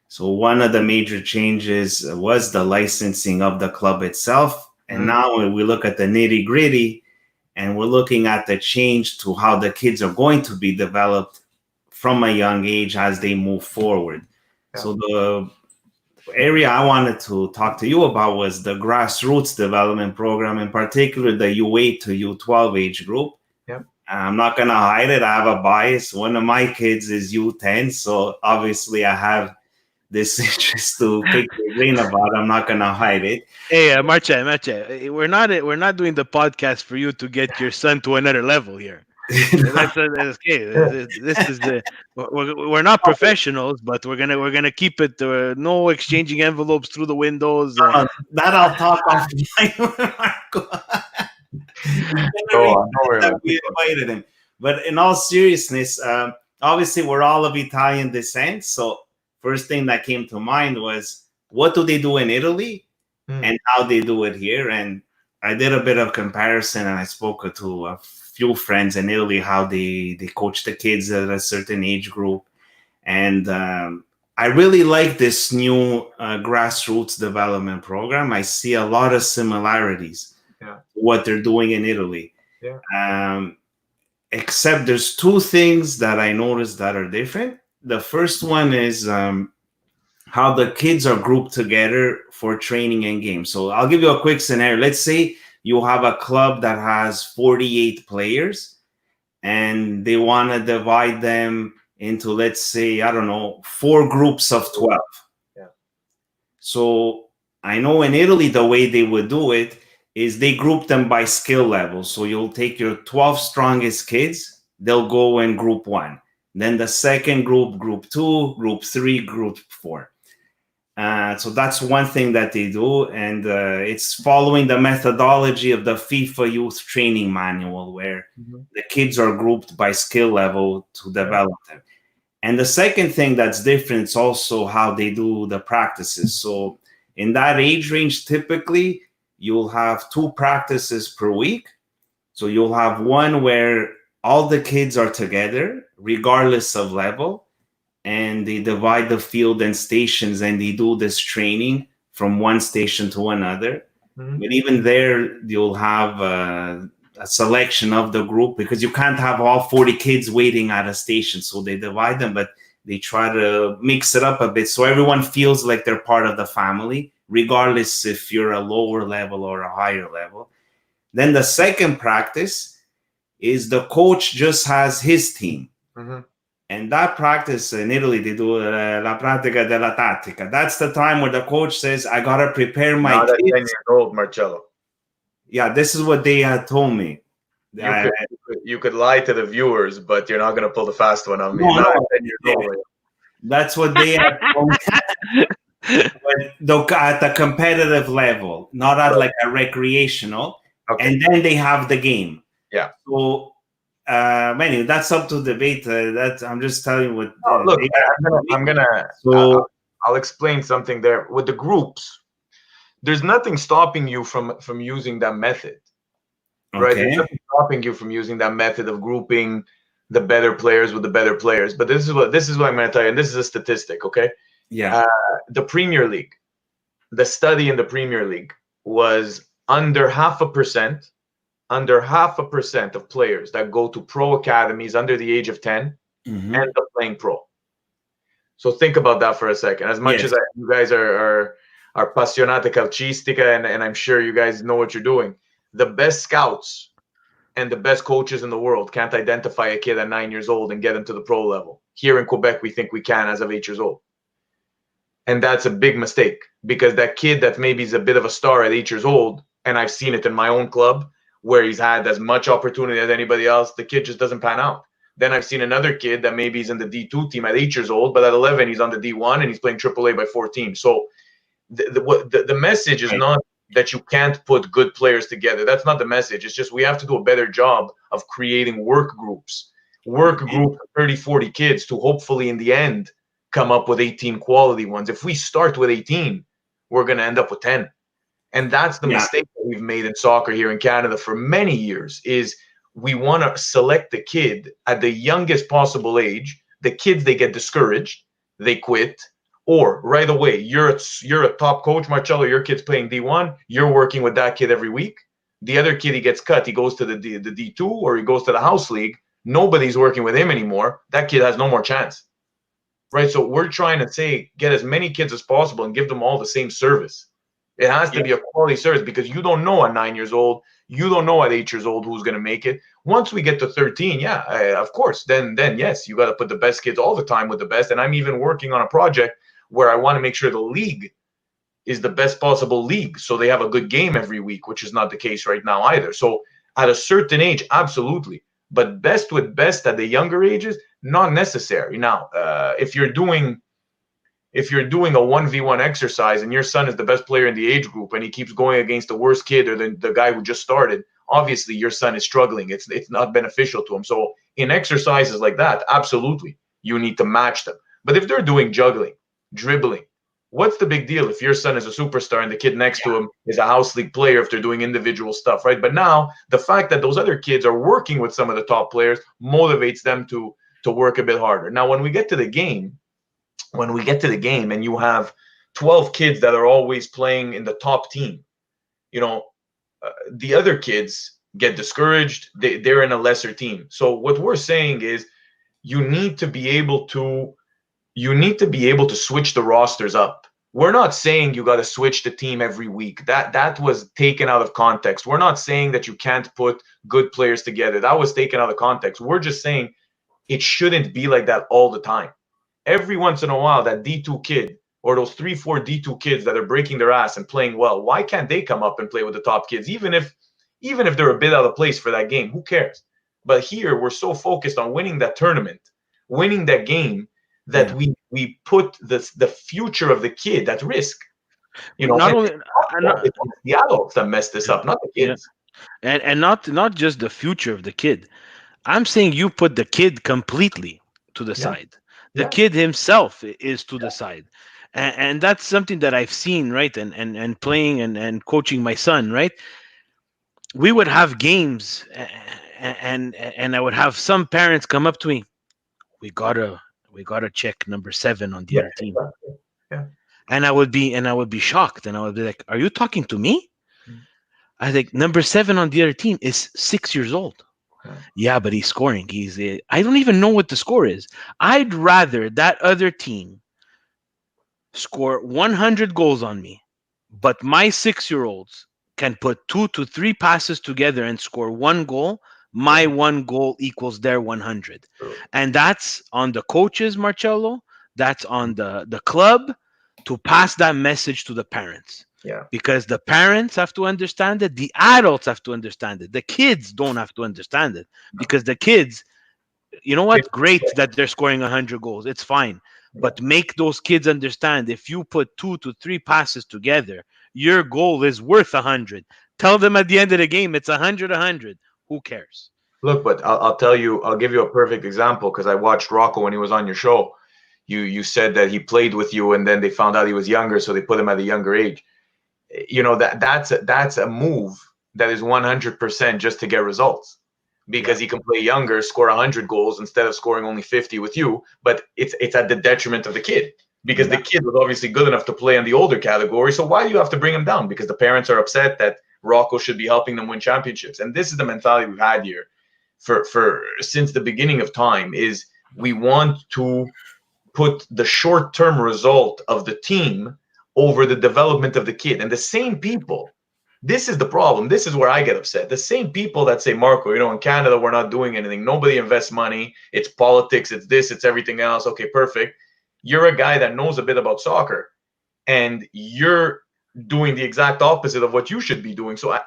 So one of the major changes was the licensing of the club itself. And now when we look at the nitty gritty and we're looking at the change to how the kids are going to be developed from a young age as they move forward. Yeah. So the area I wanted to talk to you about was the Grassroots development program, in particular the U8 to U12 age group. Yep. I'm not going to hide it. I have a bias. One of my kids is U10, so obviously I have this interest to pick the brain about. I'm not going to hide it. Hey, Marche, we're not doing the podcast for you to get your son to another level here. That's okay. This is we're not professionals, but we're gonna keep it. No exchanging envelopes through the windows. That I'll talk off. We invited him, but in all seriousness, obviously we're all of Italian descent. So first thing that came to mind was what do they do in Italy and how they do it here. And I did a bit of comparison, and I spoke to a few friends in Italy how they coach the kids at a certain age group. And I really like this new grassroots development program. I see a lot of similarities to what they're doing in Italy. Yeah. Except there's 2 things that I noticed that are different. The first one is how the kids are grouped together for training and games. So I'll give you a quick scenario. Let's say you have a club that has 48 players and they want to divide them into, let's say, I don't know, 4 groups of 12. Yeah. So I know in Italy, the way they would do it is they group them by skill level. So you'll take your 12 strongest kids, they'll go in group 1. Then the second group, group 2, group 3, group 4. So that's one thing that they do. And it's following the methodology of the FIFA Youth Training Manual, where the kids are grouped by skill level to develop them. And the second thing that's different is also how they do the practices. So in that age range, typically, you'll have 2 practices per week. So you'll have one where all the kids are together, regardless of level, and they divide the field and stations, and they do this training from one station to another. Mhm. But even there, you'll have a selection of the group because you can't have all 40 kids waiting at a station. So they divide them, but they try to mix it up a bit so everyone feels like they're part of the family, regardless if you're a lower level or a higher level. Then the second practice is the coach just has his team. Mhm. And that practice in Italy, they do la pratica della tattica. That's the time where the coach says, I got to prepare my Not at 10 kids. years old, Marcello. Yeah, this is what they had told me. You could, you could lie to the viewers, but you're not going to pull the fast one on me. No, Not no. at 10 years Yeah, old. that's what they had told me. But at a competitive level, not at Right. like a recreational. Okay. And then they have the game. Yeah. So, anyway, that's up to debate. That I'm just telling you what. Oh, look, So I'll explain something there. With the groups, there's nothing stopping you from using that method, right? There's okay, nothing stopping you from using that method of grouping the better players with the better players. But this is what I'm going to tell you, and this is a statistic, okay? yeah, The Premier League, the study in the Premier League was under 0.5% of players that go to pro academies under the age of 10 mhm. end up playing pro. So think about that for a second. As much Yes. as you guys are appassionati calcistica, and I'm sure you guys know what you're doing, the best scouts and the best coaches in the world can't identify a kid at 9 years old and get him to the pro level. Here in Quebec, we think we can as of 8 years old. And that's a big mistake because that kid that maybe is a bit of a star at 8 years old, and I've seen it in my own club where he's had as much opportunity as anybody else, the kid just doesn't pan out. Then I've seen another kid that maybe he's in the D2 team at 8 years old, but at 11 he's on the D1 and he's playing AAA by 14. So the message is Right. not that you can't put good players together. That's not the message. It's just we have to do a better job of creating work groups of 30, 40 kids to hopefully in the end come up with 18 quality ones. If we start with 18, we're going to end up with 10. And that's the Yeah. mistake that we've made in soccer here in Canada for many years is we want to select the kid at the youngest possible age. The kids, they get discouraged, they quit, or right away, you're a top coach, Marcello, your kid's playing D1, you're working with that kid every week. The other kid, he gets cut, he goes to the D2 or he goes to the house league. Nobody's working with him anymore. That kid has no more chance. Right? So we're trying to say get as many kids as possible and give them all the same service. It has to be a quality service because you don't know at 9 years old, you don't know at 8 years old who's going to make it. Once we get to 13, yeah, of course, then yes, you got to put the best kids all the time with the best. And I'm even working on a project where I want to make sure the league is the best possible league so they have a good game every week, which is not the case right now either. So at a certain age, absolutely. But best with best at the younger ages, not necessary. Now, if you're doing a 1v1 exercise and your son is the best player in the age group and he keeps going against the worst kid or the guy who just started, obviously your son is struggling. It's not beneficial to him. So in exercises like that, absolutely, you need to match them. But if they're doing juggling, dribbling, what's the big deal if your son is a superstar and the kid next to him is a house league player if they're doing individual stuff, right? But now the fact that those other kids are working with some of the top players motivates them to work a bit harder. Now, when we get to the game and you have 12 kids that are always playing in the top team, the other kids get discouraged. They're in a lesser team. So what we're saying is you need to be able to switch the rosters up. We're not saying you got to switch the team every week. That was taken out of context. We're not saying that you can't put good players together. That was taken out of context. We're just saying it shouldn't be like that all the time. Every once in a while, that D2 kid or those 3-4 D2 kids that are breaking their ass and playing well, why can't they come up and play with the top kids? Even if they're a bit out of place for that game, who cares? But here we're so focused on winning that tournament, winning that game, that we put the future of the kid at risk. Not only It's the adults that mess this up, not the kids. and not just the future of the kid. I'm saying you put the kid completely to the side. The kid himself is to the side. And that's something that I've seen, right? And playing and coaching my son, right? We would have games and I would have some parents come up to me. We gotta check number 7 on the other team. Yeah. And I would be shocked and I would be like, are you talking to me? I think number 7 on the other team is 6 years old. Yeah. Yeah, but he's scoring. I don't even know what the score is. I'd rather that other team score 100 goals on me, but my 6 year olds can put 2 to 3 passes together and score 1 goal. My True. 1 goal equals their 100. True. And that's on the coaches, Marcello. That's on the club to pass that message to the parents. Yeah. Because the parents have to understand it, the adults have to understand it, the kids don't have to understand it. No. Because the kids, you know what? Great Yeah. that they're scoring 100 goals. It's fine. Yeah. But make those kids understand if you put 2 to 3 passes together, your goal is worth 100. Tell them at the end of the game it's 100, 100. Who cares? Look, but I'll tell you, I'll give you a perfect example because I watched Rocco when he was on your show. You said that he played with you, and then they found out he was younger, so they put him at a younger age. You know that's a move that is 100% just to get results because Yeah. he can play younger, score 100 goals instead of scoring only 50 with you. But it's at the detriment of the kid because the Yeah. kid was obviously good enough to play in the older category. So why do you have to bring him down? Because the parents are upset that Rocco should be helping them win championships, and this is the mentality we've had here for since the beginning of time. Is we want to put the short-term result of the team over the development of the kid. And the same people, this is the problem. This is where I get upset. The same people that say, Marco, in Canada, we're not doing anything. Nobody invests money. It's politics. It's this. It's everything else. Okay, perfect. You're a guy that knows a bit about soccer, and you're doing the exact opposite of what you should be doing. So,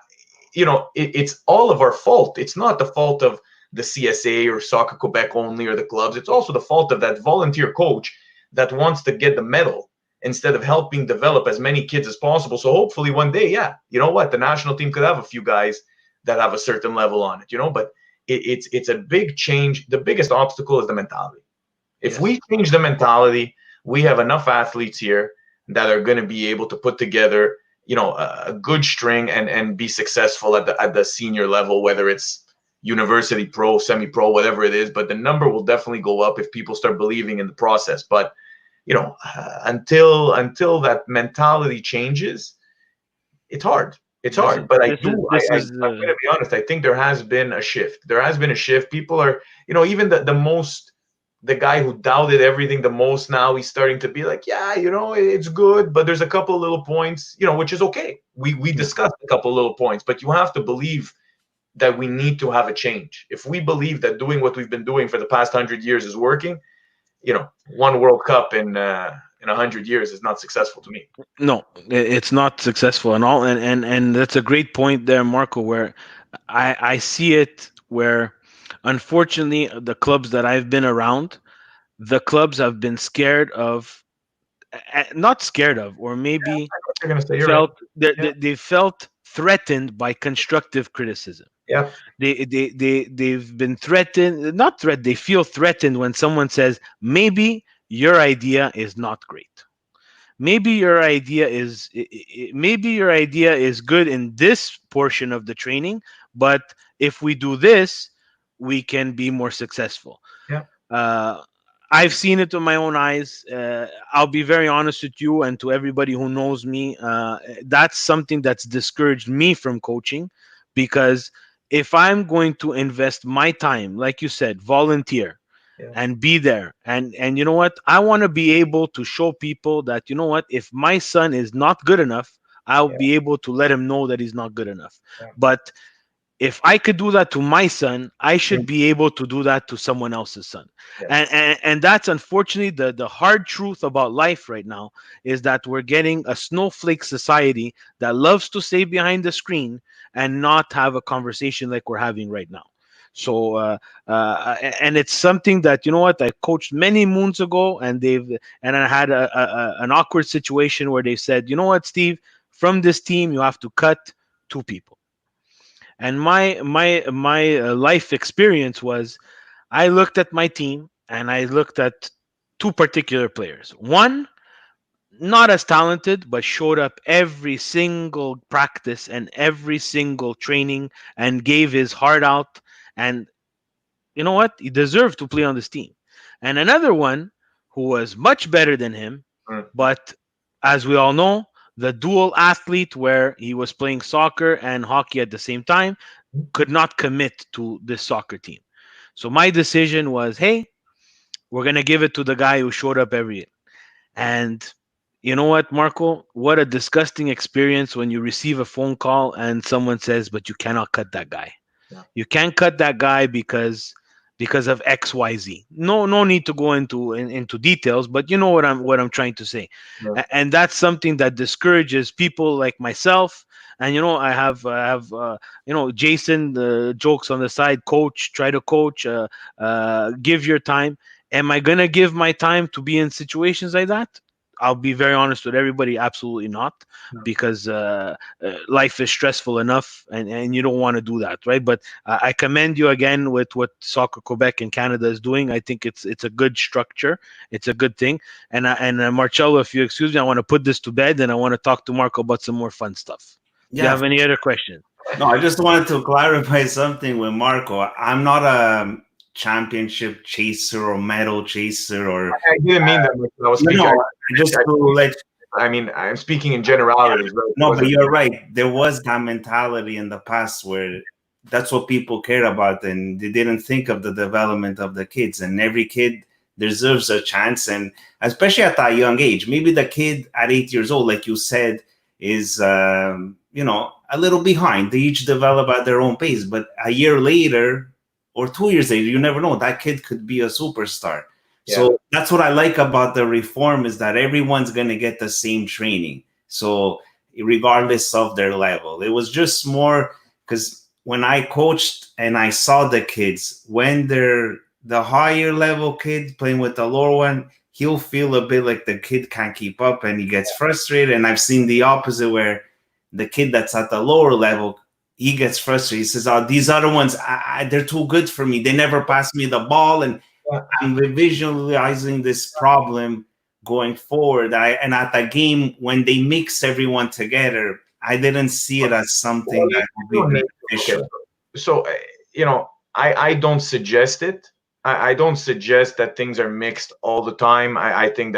it's all of our fault. It's not the fault of the CSA or Soccer Quebec only or the clubs. It's also the fault of that volunteer coach that wants to get the medal instead of helping develop as many kids as possible. So hopefully one day, yeah, you know what, the national team could have a few guys that have a certain level on it, but it's a big change. The biggest obstacle is the mentality. If Yes. we change the mentality, we have enough athletes here that are going to be able to put together, a good string and be successful at the senior level, whether it's university pro, semi-pro, whatever it is. But the number will definitely go up if people start believing in the process. But until that mentality changes, it's hard. It's This is hard. But this is this I'm is going to be honest. I think there has been a shift. There has been a shift. People are, even the guy who doubted everything the most, now he's starting to be like, yeah, it's good, but there's a couple of little points, which is okay. We yeah. discussed a couple of little points, but you have to believe that we need to have a change. If we believe that doing what we've been doing for the past 100 years is working, one World Cup in 100 years is not successful to me. No, it's not successful and all. And that's a great point there, Marco, where I see it where unfortunately the clubs that I've been around, the clubs have been scared of, not scared of, or maybe What you're gonna say, you're right. felt Yeah, they felt threatened by constructive criticism. yeah, They've been threatened, not threat. They feel threatened when someone says maybe your idea is not great. Maybe your idea is maybe your idea is good in this portion of the training, but if we do this, we can be more successful. yeah, uh, I've seen it with my own eyes. I'll be very honest with you and to everybody who knows me. That's something that's discouraged me from coaching, because if I'm going to invest my time, like you said, volunteer yeah, and be there, and you know what, I want to be able to show people that, you know what, if my son is not good enough, I'll yeah, be able to let him know that he's not good enough. yeah, But if I could do that to my son, I should mm, be able to do that to someone else's son. And yes, and that's unfortunately the hard truth about life right now, is that we're getting a snowflake society that loves to stay behind the screen and not have a conversation like we're having right now. So and it's something that, you know what, I coached many moons ago, and I had an awkward situation where they said, you know what, Steve, from this team you have to cut 2 people. And my life experience was, I looked at my team and I looked at 2 particular players. One, not as talented, but showed up every single practice and every single training and gave his heart out. And you know what? He deserved to play on this team. And another one who was much better than him, mm, but as we all know, the dual athlete where he was playing soccer and hockey at the same time, could not commit to this soccer team. So my decision was, hey, we're gonna give it to the guy who showed up every year. And you know what, Marco? What a disgusting experience when you receive a phone call and someone says, "But you cannot cut that guy. Yeah. You can't cut that guy because of XYZ." No need to go into details, but you know what I'm trying to say. Yeah. And that's something that discourages people like myself. And I have Jason, the jokes on the side. Coach, try to coach. Give your time. Am I gonna give my time to be in situations like that? I'll be very honest with everybody. Absolutely not, No. because life is stressful enough, and you don't want to do that, right? But I commend you again with what Soccer Quebec in Canada is doing. I think it's a good structure. It's a good thing. And Marcello, if you excuse me, I want to put this to bed, and I want to talk to Marco about some more fun stuff. Do you Yeah. have any other questions? No, I just wanted to clarify something with Marco. I'm not a championship chaser or medal chaser, or I didn't mean that. I was you speaking. know, just to let I mean, I'm speaking in generalities. Right? It no, but wasn't- you're right. There was that mentality in the past where that's what people care about, and they didn't think of the development of the kids. And every kid deserves a chance, and especially at that young age. Maybe the kid at 8 years old, like you said, is a little behind. They each develop at their own pace, but a year later or 2 years later, you never know. That kid could be a superstar. Yeah. So that's what I like about the reform, is that everyone's going to get the same training. So regardless of their level, it was just more because when I coached and I saw the kids, when they're the higher level kid playing with the lower one, he'll feel a bit like the kid can't keep up and he gets frustrated. And I've seen the opposite, where the kid that's at the lower level, he gets frustrated. He says, "Oh, these other ones, they're too good for me. They never pass me the ball." And I'm visualizing this problem going forward. And at the game, when they mix everyone together, I didn't see it as something that would be beneficial. So, I don't suggest it. I don't suggest that things are mixed all the time. I think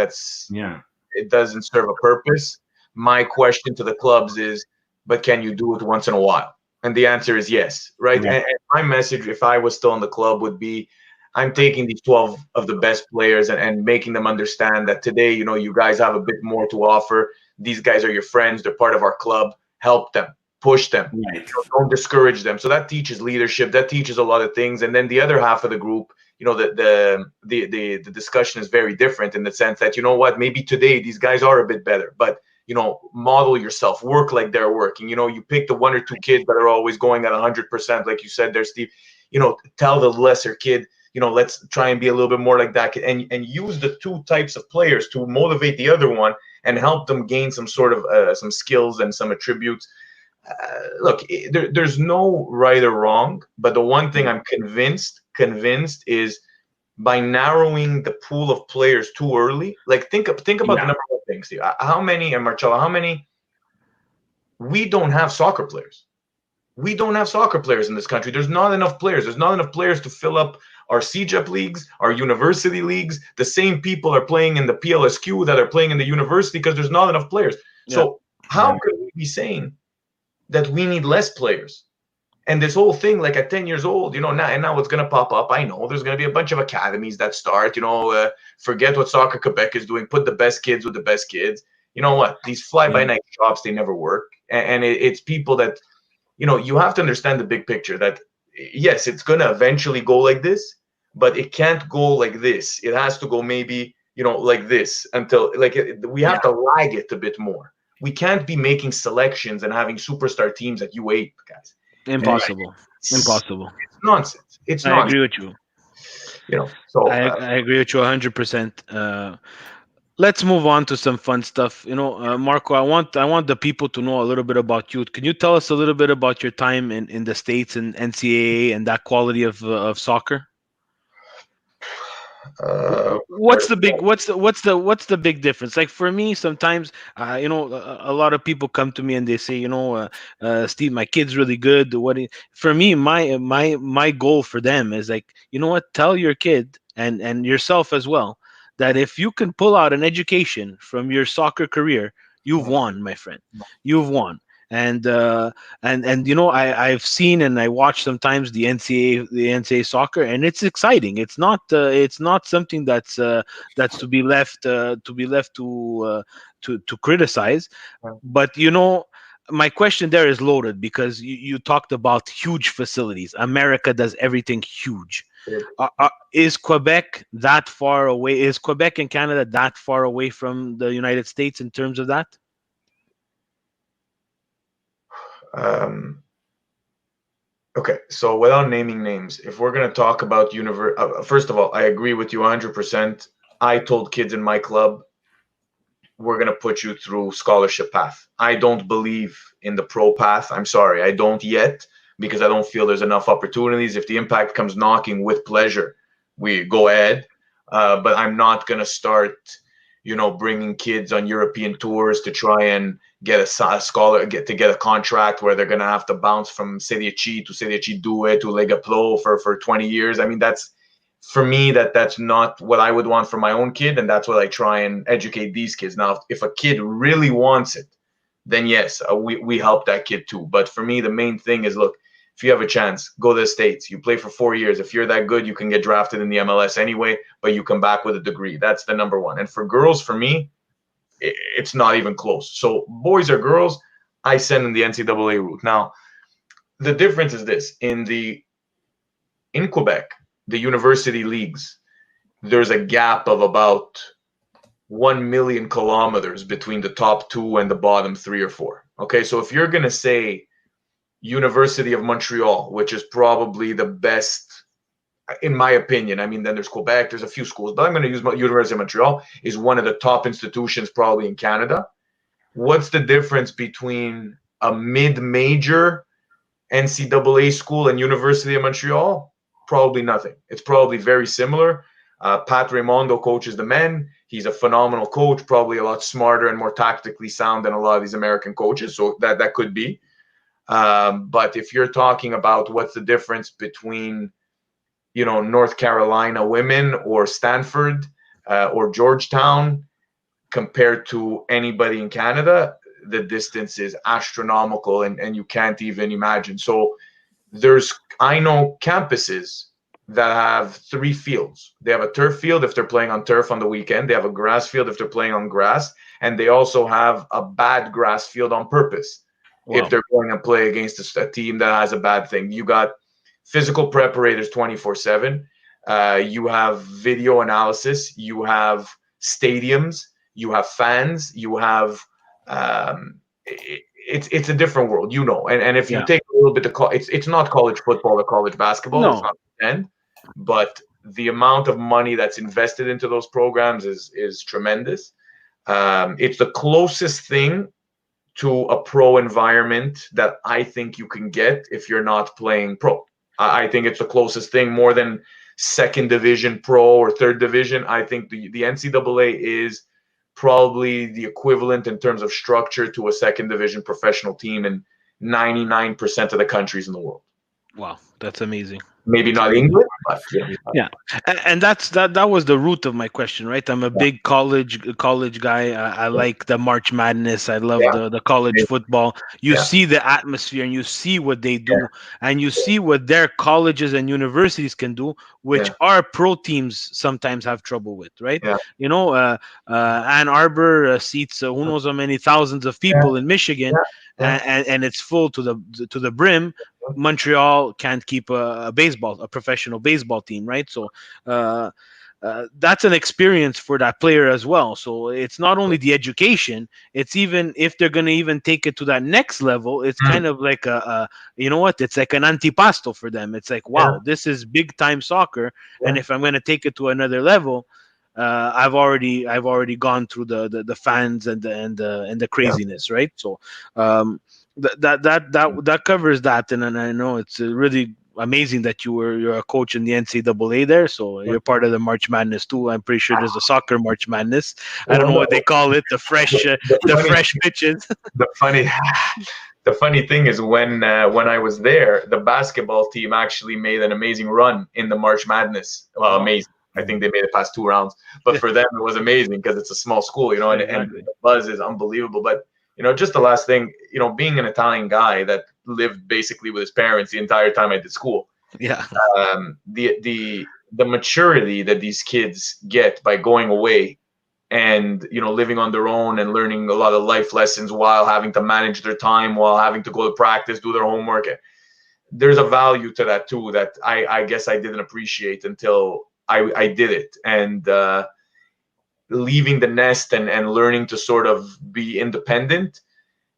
Yeah. it doesn't serve a purpose. My question to the clubs is, but can you do it once in a while? And the answer is yes, right? Yeah. And my message, if I was still in the club, would be, I'm taking these 12 of the best players and making them understand that today, you guys have a bit more to offer. These guys are your friends. They're part of our club. Help them, push them. Right. Don't discourage them. So that teaches leadership. That teaches a lot of things. And then the other half of the group, the discussion is very different in the sense that, maybe today these guys are a bit better, but model yourself, work like they're working. You pick the one or two kids that are always going at 100%, like you said there, Steve. Tell the lesser kid, let's try and be a little bit more like that, and use the two types of players to motivate the other one and help them gain some sort of some skills and some attributes. Look, there's no right or wrong, but the one thing I'm convinced is, by narrowing the pool of players too early, like think about the number of things. How many, and Marcello, we don't have soccer players. We don't have soccer players in this country. There's not enough players. There's not enough players to fill up our CJEP leagues, our university leagues. The same people are playing in the PLSQ that are playing in the university because there's not enough players. So how could we be saying that we need less players? And this whole thing, like at 10 years old, now it's going to pop up. I know there's going to be a bunch of academies that start, forget what Soccer Quebec is doing. Put the best kids with the best kids. You know what? These fly-by-night jobs, they never work. And it's people that, you have to understand the big picture, that, yes, it's going to eventually go like this, but it can't go like this. It has to go maybe, like this until, we have to lag it a bit more. We can't be making selections and having superstar teams at U8, guys. Impossible. Impossible. It's nonsense. It's I nonsense. agree with you. So I agree with you 100%. Let's move on to some fun stuff. Marco, I want the people to know a little bit about you. Can you tell us a little bit about your time in the States and NCAA and that quality of soccer? What's the big difference? Like for me, sometimes a lot of people come to me and they say, Steve, my kid's really good. For me, my goal for them is like, tell your kid and yourself as well, that if you can pull out an education from your soccer career, You've won, my friend. You've won. And I've seen and I watch sometimes the NCAA soccer, and it's exciting. It's not something that's to be left to criticize. But my question there is loaded because you talked about huge facilities. America does everything huge. Is Quebec that far away? Is Quebec and Canada that far away from the United States in terms of that? Um, okay, so without naming names, if we're going to talk about first of all, I agree with you 100%. I told kids in my club, we're going to put you through scholarship path. I don't believe in the pro path. I'm sorry, I don't yet, because I don't feel there's enough opportunities. If the Impact comes knocking, with pleasure, we go ahead. But I'm not going to start, bringing kids on European tours to try and get a contract where they're going to have to bounce from Serie C to Serie C2 to Lega Pro for 20 years. I mean, for me, that's not what I would want for my own kid, and that's what I try and educate these kids. Now, if a kid really wants it, then yes, we help that kid too. But for me, the main thing is, look, if you have a chance, go to the States. You play for 4 years. If you're that good, you can get drafted in the MLS anyway, but you come back with a degree. That's the number one. And for girls, for me, it's not even close. So boys or girls, I send in the NCAA route. Now, the difference is this. In Quebec, the university leagues, there's a gap of about 1 million kilometers between the top two and the bottom 3 or 4. Okay, so if you're going to say University of Montreal, which is probably the best, in my opinion, I mean, then there's Quebec, there's a few schools, but I'm going to use University of Montreal, is one of the top institutions probably in Canada. What's the difference between a mid-major NCAA school and University of Montreal? Probably nothing. It's probably very similar. Pat Raimondo coaches the men. He's a phenomenal coach, probably a lot smarter and more tactically sound than a lot of these American coaches. So that could be. But if you're talking about what's the difference between, North Carolina women or Stanford or Georgetown compared to anybody in Canada, the distance is astronomical and you can't even imagine. So I know campuses that have 3 fields. They have a turf field if they're playing on turf on the weekend. They have a grass field if they're playing on grass. And they also have a bad grass field on purpose. Wow. If they're going to play against a team that has a bad thing. You got physical preparators 24/7. You have video analysis. You have stadiums. You have fans. You have it's a different world, and if you take a little bit of it's not college football or college basketball. No. It's not pretend, but the amount of money that's invested into those programs is tremendous. It's the closest thing to a pro environment that I think you can get if you're not playing pro. I think it's the closest thing, more than second division pro or third division. I think the NCAA is probably the equivalent in terms of structure to a second division professional team in 99% of the countries in the world. Wow, that's amazing. Maybe not England, but yeah. And that was the root of my question, right? I'm a big college guy. I like the March Madness. I love the college football. You see the atmosphere and you see what they do and you see what their colleges and universities can do, which our pro teams sometimes have trouble with, right? Ann Arbor seats who knows how many thousands of people in Michigan, and it's full to the brim. Montreal can't keep a professional baseball team, right? So that's an experience for that player as well. So it's not only the education, it's even if they're going to even take it to that next level, it's kind of like it's like an antipasto for them. It's like, wow, this is big time soccer. And if I'm going to take it to another level, I've already gone through the fans and the craziness, right? So that covers that, and I know it's really amazing that you're a coach in the NCAA there, so you're part of the March Madness too. I'm pretty sure there's a soccer March Madness. I don't know what they call it, the fresh pitches. The funny thing is when I was there, the basketball team actually made an amazing run in the March Madness. Amazing. I think they made it past 2 rounds. But for them, it was amazing because it's a small school, you know, and, Exactly. and the buzz is unbelievable. But, you know, just the last thing, you know, being an Italian guy that lived basically with his parents the entire time I did school, Yeah. the maturity that these kids get by going away and, you know, living on their own and learning a lot of life lessons while having to manage their time, while having to go to practice, do their homework. There's a value to that too that I guess I didn't appreciate until I did it. And leaving the nest and learning to sort of be independent.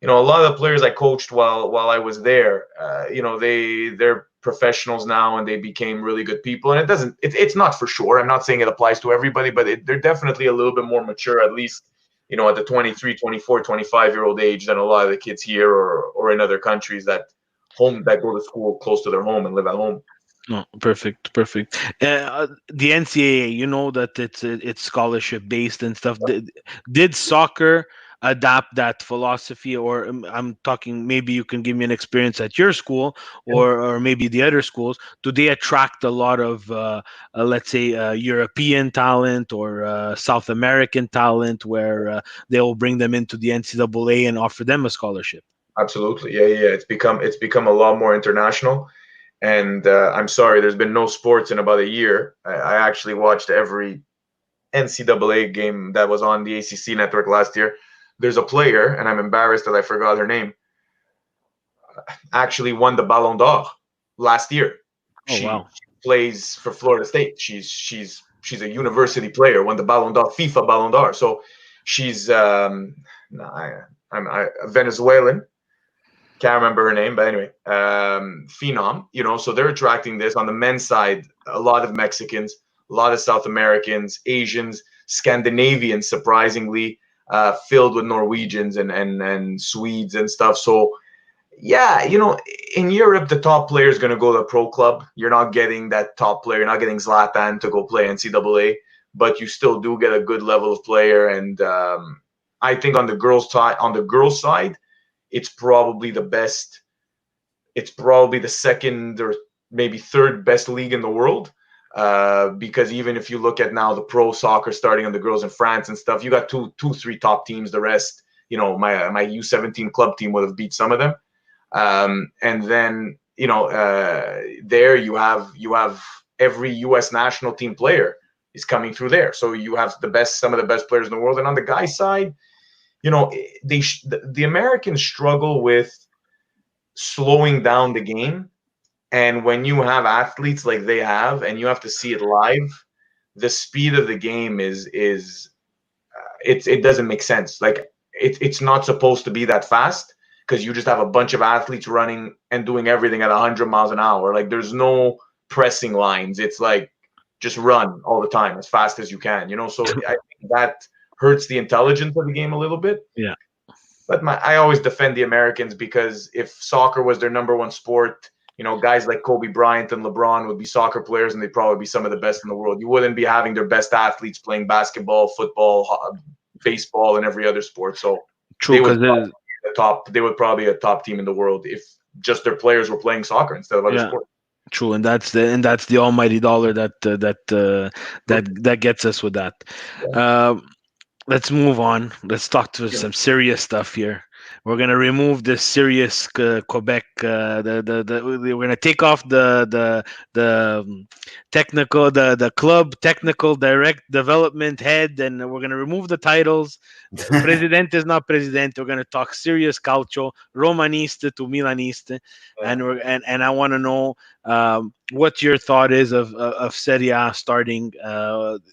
You know, a lot of the players I coached while I was there, you know, they're professionals now and they became really good people. And it's not for sure. I'm not saying it applies to everybody, but they're definitely a little bit more mature, at least, you know, at the 23, 24, 25-year-old age than a lot of the kids here or in other countries that go to school close to their home and live at home. No, perfect. The NCAA, you know that it's scholarship based and stuff. Did soccer adapt that philosophy, or I'm talking maybe you can give me an experience at your school, or maybe the other schools. Do they attract a lot of let's say European talent or South American talent, where they will bring them into the NCAA and offer them a scholarship? Absolutely, yeah. It's become a lot more international. And I'm sorry, there's been no sports in about a year. I actually watched every NCAA game that was on the ACC network last year. There's a player, and I'm embarrassed that I forgot her name, actually won the Ballon d'Or last year. Oh She wow. plays for Florida State. She's a university player, won the Ballon d'Or, FIFA Ballon d'Or. So she's I'm a Venezuelan. Can't remember her name, but anyway, phenom. You know, so they're attracting this on the men's side. A lot of Mexicans, a lot of South Americans, Asians, Scandinavians, surprisingly, filled with Norwegians and Swedes and stuff. So yeah, you know, in Europe, the top player is going to go to a pro club. You're not getting that top player. You're not getting Zlatan to go play NCAA, but you still do get a good level of player. And I think on the girls' side, it's probably the best. It's probably the second or maybe third best league in the world. Because even if you look at now the pro soccer starting on the girls in France and stuff, you got three top teams. The rest, you know, my U17 club team would have beat some of them. And then, you know, there you have every U.S. national team player is coming through there. So you have some of the best players in the world. And on the guy side, you know, the Americans struggle with slowing down the game. And when you have athletes like they have, and you have to see it live, the speed of the game it doesn't make sense. Like it's not supposed to be that fast, because you just have a bunch of athletes running and doing everything at 100 miles an hour. Like there's no pressing lines. It's like just run all the time as fast as you can, you know? So I think that hurts the intelligence of the game a little bit. Yeah. But I always defend the Americans, because if soccer was their number one sport, you know, guys like Kobe Bryant and LeBron would be soccer players, and they'd probably be some of the best in the world. You wouldn't be having their best athletes playing basketball, football, baseball, and every other sport. So True, because they would probably be a top team in the world if just their players were playing soccer instead of other sports. True, and that's the almighty dollar that gets us with that. Let's move on. Let's talk to some serious stuff here. We're gonna remove this serious Quebec. We're gonna take off the technical, the club technical direct development head, and we're gonna remove the titles. President is not president. We're gonna talk serious calcio, Romanista to Milanista, and I want to know what your thought is of Serie A starting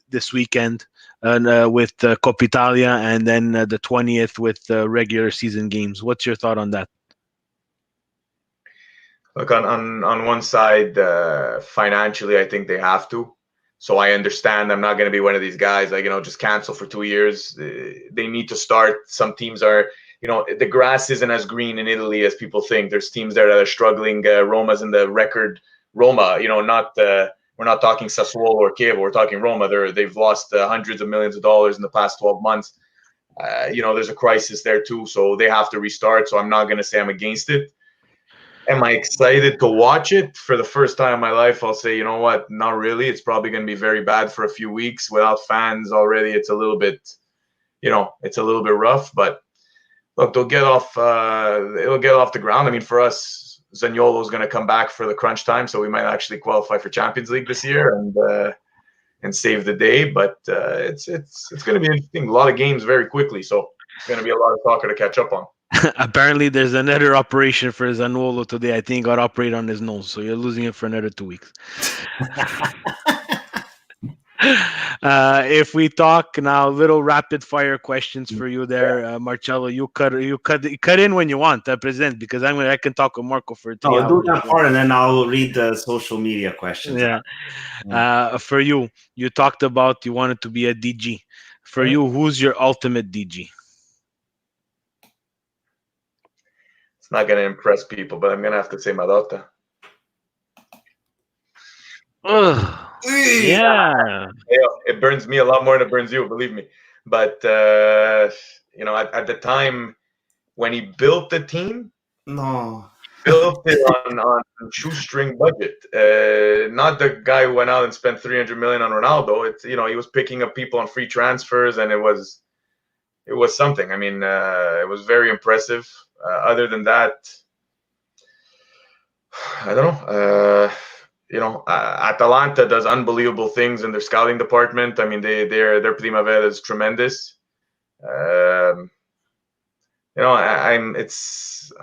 this weekend. With Coppa Italia, and then the 20th with regular season games. What's your thought on that? Look, on one side, financially, I think they have to. So I understand. I'm not going to be one of these guys like, you know, just cancel for 2 years. They need to start. Some teams are, you know, the grass isn't as green in Italy as people think. There's teams there that are struggling. Roma's in the record. Roma, you know, we're not talking Sassuolo or Kiev. We're talking Roma. They've lost hundreds of millions of dollars in the past 12 months. You know, there's a crisis there too, so they have to restart. So I'm not going to say I'm against it. Am I excited to watch it for the first time in my life? I'll say, you know what? Not really. It's probably going to be very bad for a few weeks without fans already. It's a little bit, it's a little bit rough. But look, they'll get off. It'll get off the ground. I mean, for us, Zaniolo's going to come back for the crunch time, so we might actually qualify for Champions League this year and save the day. But it's going to be interesting. A lot of games very quickly, so it's going to be a lot of soccer to catch up on. Apparently, there's another operation for Zaniolo today. I think he got operated on his nose, so you're losing it for another 2 weeks. If we talk now, little rapid fire questions for you there, Marcello. You cut in when you want, President, because I can talk with Marco for 3 No, do hours. that part, and then I'll read the social media questions. Yeah. For you talked about you wanted to be a DG. For you, who's your ultimate DG? It's not going to impress people, but I'm going to have to say Marotta. Yeah. It burns me a lot more than it burns you, believe me. But, at the time when he built the team, built it on shoestring budget. Not the guy who went out and spent 300 million on Ronaldo. It's, he was picking up people on free transfers, and it was something. I mean, it was very impressive. Other than that, I don't know. Atalanta does unbelievable things in their scouting department. I mean, their Primavera is tremendous. I'm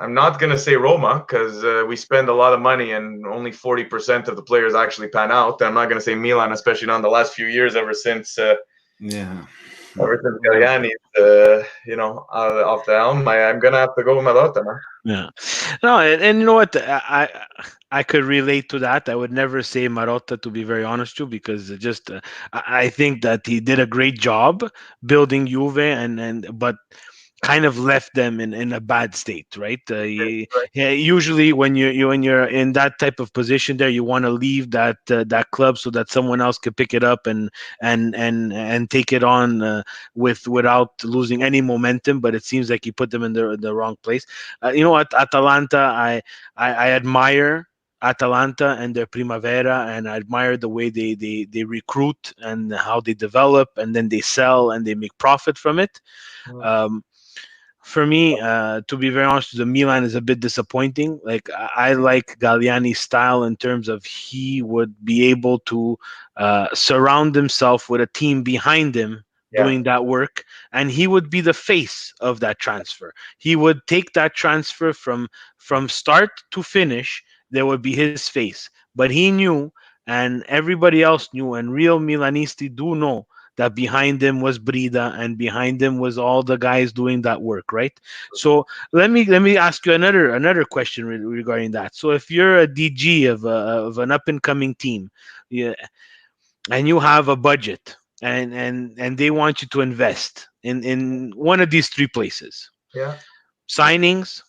not gonna say Roma because we spend a lot of money and only 40% of the players actually pan out. I'm not gonna say Milan, especially not in the last few years, ever since Galliani, off the helm. I'm gonna have to go with Marotta, man. Yeah, no, and you know what? I could relate to that. I would never say Marotta, to be very honest with you, because I think that he did a great job building Juve, but kind of left them in a bad state, right? Usually when you're in that type of position there, you want to leave that club so that someone else could pick it up and take it on without losing any momentum. But it seems like you put them in the wrong place. You know what, Atalanta, I admire Atalanta and their Primavera, and I admire the way they recruit and how they develop, and then they sell and they make profit from it. For me, to be very honest, the Milan is a bit disappointing. Like, I like Galliani's style in terms of he would be able to surround himself with a team behind him doing that work, and he would be the face of that transfer. He would take that transfer from start to finish. There would be his face, but he knew, and everybody else knew, and real Milanisti do know that behind him was Brida, and behind him was all the guys doing that work, right? So let me ask you another question regarding that. So if you're a DG of an up and coming team, and you have a budget, and they want you to invest in one of these three places, signings,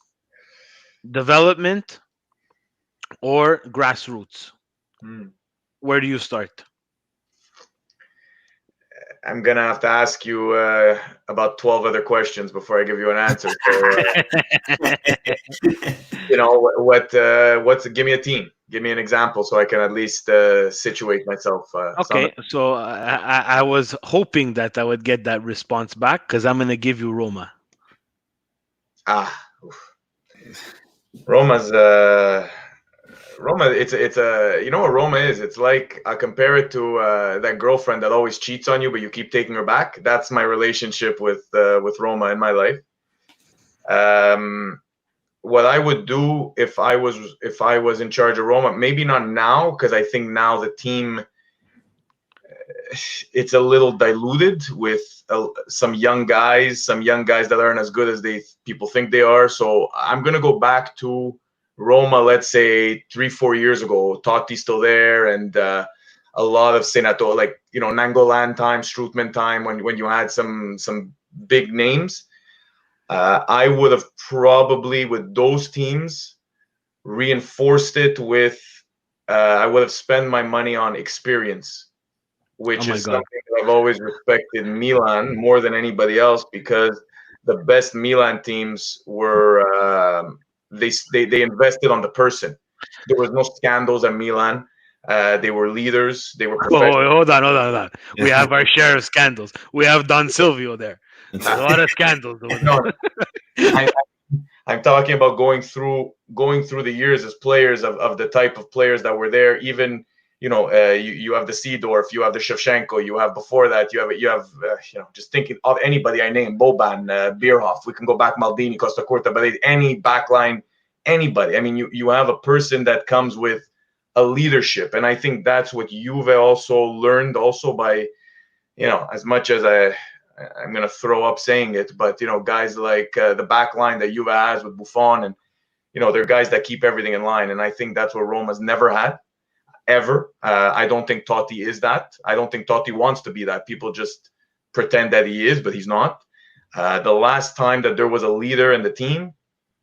development, or grassroots, where do you start? I'm gonna have to ask you about 12 other questions before I give you an answer. So, give me a team, give me an example, so I can at least situate myself. Okay, so I was hoping that I would get that response back, because I'm gonna give you Roma. Roma's Roma. It's you know what Roma is? It's like, I compare it to that girlfriend that always cheats on you, but you keep taking her back. That's my relationship with Roma in my life. What I would do if I was in charge of Roma, maybe not now, because I think now the team, it's a little diluted with some young guys that aren't as good as people think they are. So I'm gonna go back to Roma, let's say 3-4 years ago. Totti's still there, and a lot of Senato, like, Nangolan time, Strootman time, when you had some big names. I would have probably, with those teams, reinforced it with I would have spent my money on experience, which is something that I've always respected Milan more than anybody else, because the best Milan teams were they invested on the person. There was no scandals at Milan. They were leaders. They were Oh, professional. hold on. We have our share of scandals. We have Don Silvio there. There's a lot of scandals over there. No, I, I'm talking about going through the years as players of the type of players that were there. Even you have the Seedorf, you have the Shevchenko, you have before that you have just thinking of anybody I named, Boban, Bierhoff. We can go back, Maldini, Costa Curta, but any backline, anybody. I mean, you have a person that comes with a leadership, and I think that's what Juve also learned also by as much as I'm gonna throw up saying it, but guys like the back line that Juve has with Buffon, and they're guys that keep everything in line, and I think that's what Roma's never had ever. I don't think Totti is that. I don't think Totti wants to be that. People just pretend that he is, but he's not. The last time that there was a leader in the team,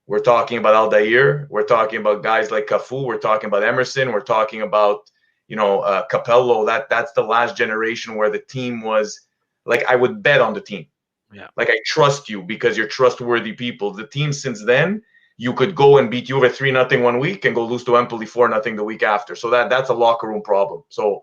we're talking about Aldair, we're talking about guys like Cafu, we're talking about Emerson, we're talking about Capello. That's the last generation where the team was like, I would bet on the team. Yeah. Like, I trust you because you're trustworthy people. The team since then, you could go and beat Juve 3-0 one week and go lose to Empoli 4-0 the week after. So that's a locker room problem. So,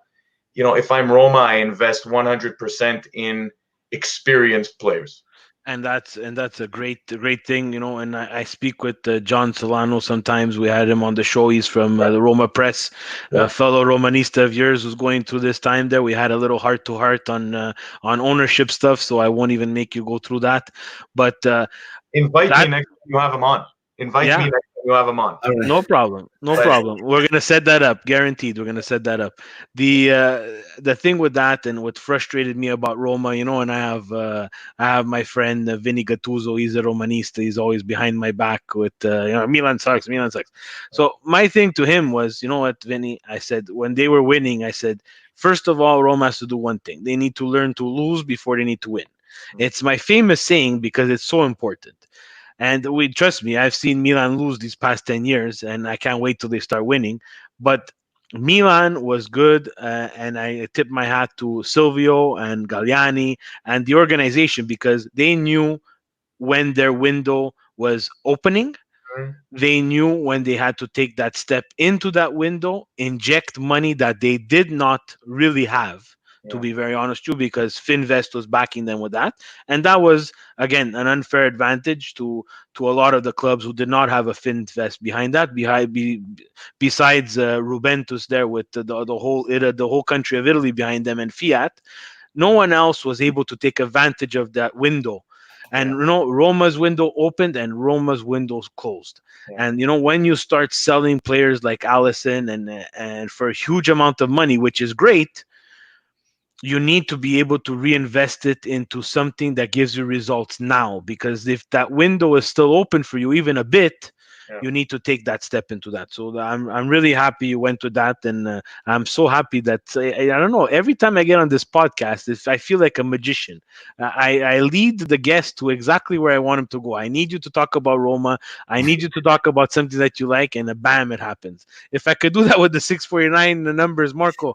if I'm Roma, I invest 100% in experienced players. And that's a great thing, and I speak with John Solano sometimes. We had him on the show. He's from the Roma Press, a fellow Romanista of yours who's going through this time there. We had a little heart to heart on ownership stuff, so I won't even make you go through that. But invite me next time you have him on. Invite me next time you have him on. No problem. We're gonna set that up, guaranteed. We're gonna set that up. The thing with that, and what frustrated me about Roma, and I have my friend Vinny Gattuso. He's a Romanista. He's always behind my back with Milan sucks. So my thing to him was, you know what, Vinny? I said when they were winning, I said, first of all, Roma has to do one thing. They need to learn to lose before they need to win. It's my famous saying because it's so important. And trust me, I've seen Milan lose these past 10 years, and I can't wait till they start winning. But Milan was good, and I tip my hat to Silvio and Galliani and the organization because they knew when their window was opening. They knew when they had to take that step into that window, inject money that they did not really have, to be very honest with you, because Finvest was backing them with that. And that was, again, an unfair advantage to a lot of the clubs who did not have a Finvest behind that, besides Rubentus there with the whole country of Italy behind them and Fiat. No one else was able to take advantage of that window. And Roma's window opened and Roma's windows closed. And when you start selling players like Allison and for a huge amount of money, which is great, you need to be able to reinvest it into something that gives you results now. Because if that window is still open for you even a bit, you need to take that step into that. So I'm really happy you went to that, and I'm so happy that I don't know. Every time I get on this podcast, I feel like a magician. I lead the guest to exactly where I want him to go. I need you to talk about Roma. I need you to talk about something that you like, and bam, it happens. If I could do that with the 649, the numbers, Marco,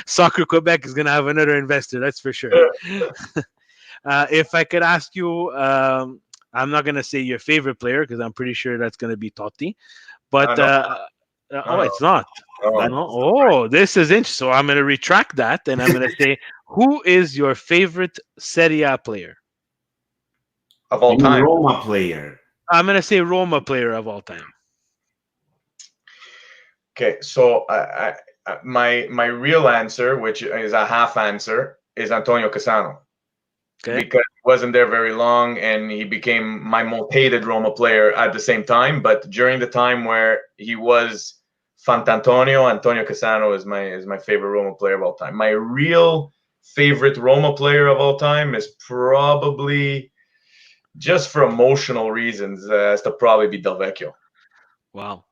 Soccer Quebec is gonna have another investor. That's for sure. If I could ask you. I'm not gonna say your favorite player because I'm pretty sure that's gonna be Totti, but it's not. No. Oh, this is interesting. So I'm gonna retract that, and I'm gonna say, who is your favorite Serie A player of all time? Roma player. I'm gonna say Roma player of all time. Okay, so my real answer, which is a half answer, is Antonio Cassano. Okay. Because he wasn't there very long, and he became my most hated Roma player at the same time. But during the time where he was Fantantonio, Antonio Cassano is my favorite Roma player of all time. My real favorite Roma player of all time is probably, just for emotional reasons, has to probably be Del Vecchio. Wow,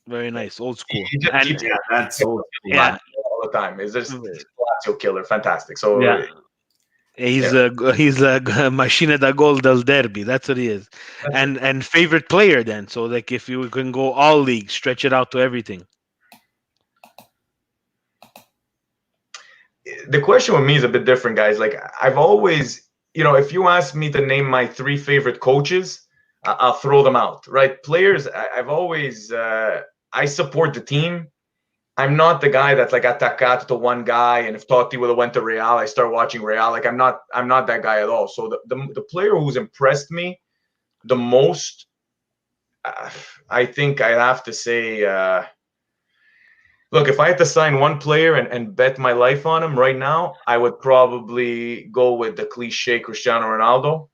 very nice, old school. That's old school. Yeah, all the time. Is this Calcio killer? Fantastic. So yeah. He's a machina da gol del derby. That's what he is. And favorite player then. So like if you can go all leagues, stretch it out to everything. The question with me is a bit different, guys. Like I've always, if you ask me to name my 3 favorite coaches, I'll throw them out. Right, players. I've always I support the team. I'm not the guy that's like attaccato to one guy, and if Totti would have went to Real, I start watching Real. Like I'm not that guy at all. So the player who's impressed me the most, I think I have to say, look, if I had to sign one player and bet my life on him right now, I would probably go with the cliche Cristiano Ronaldo.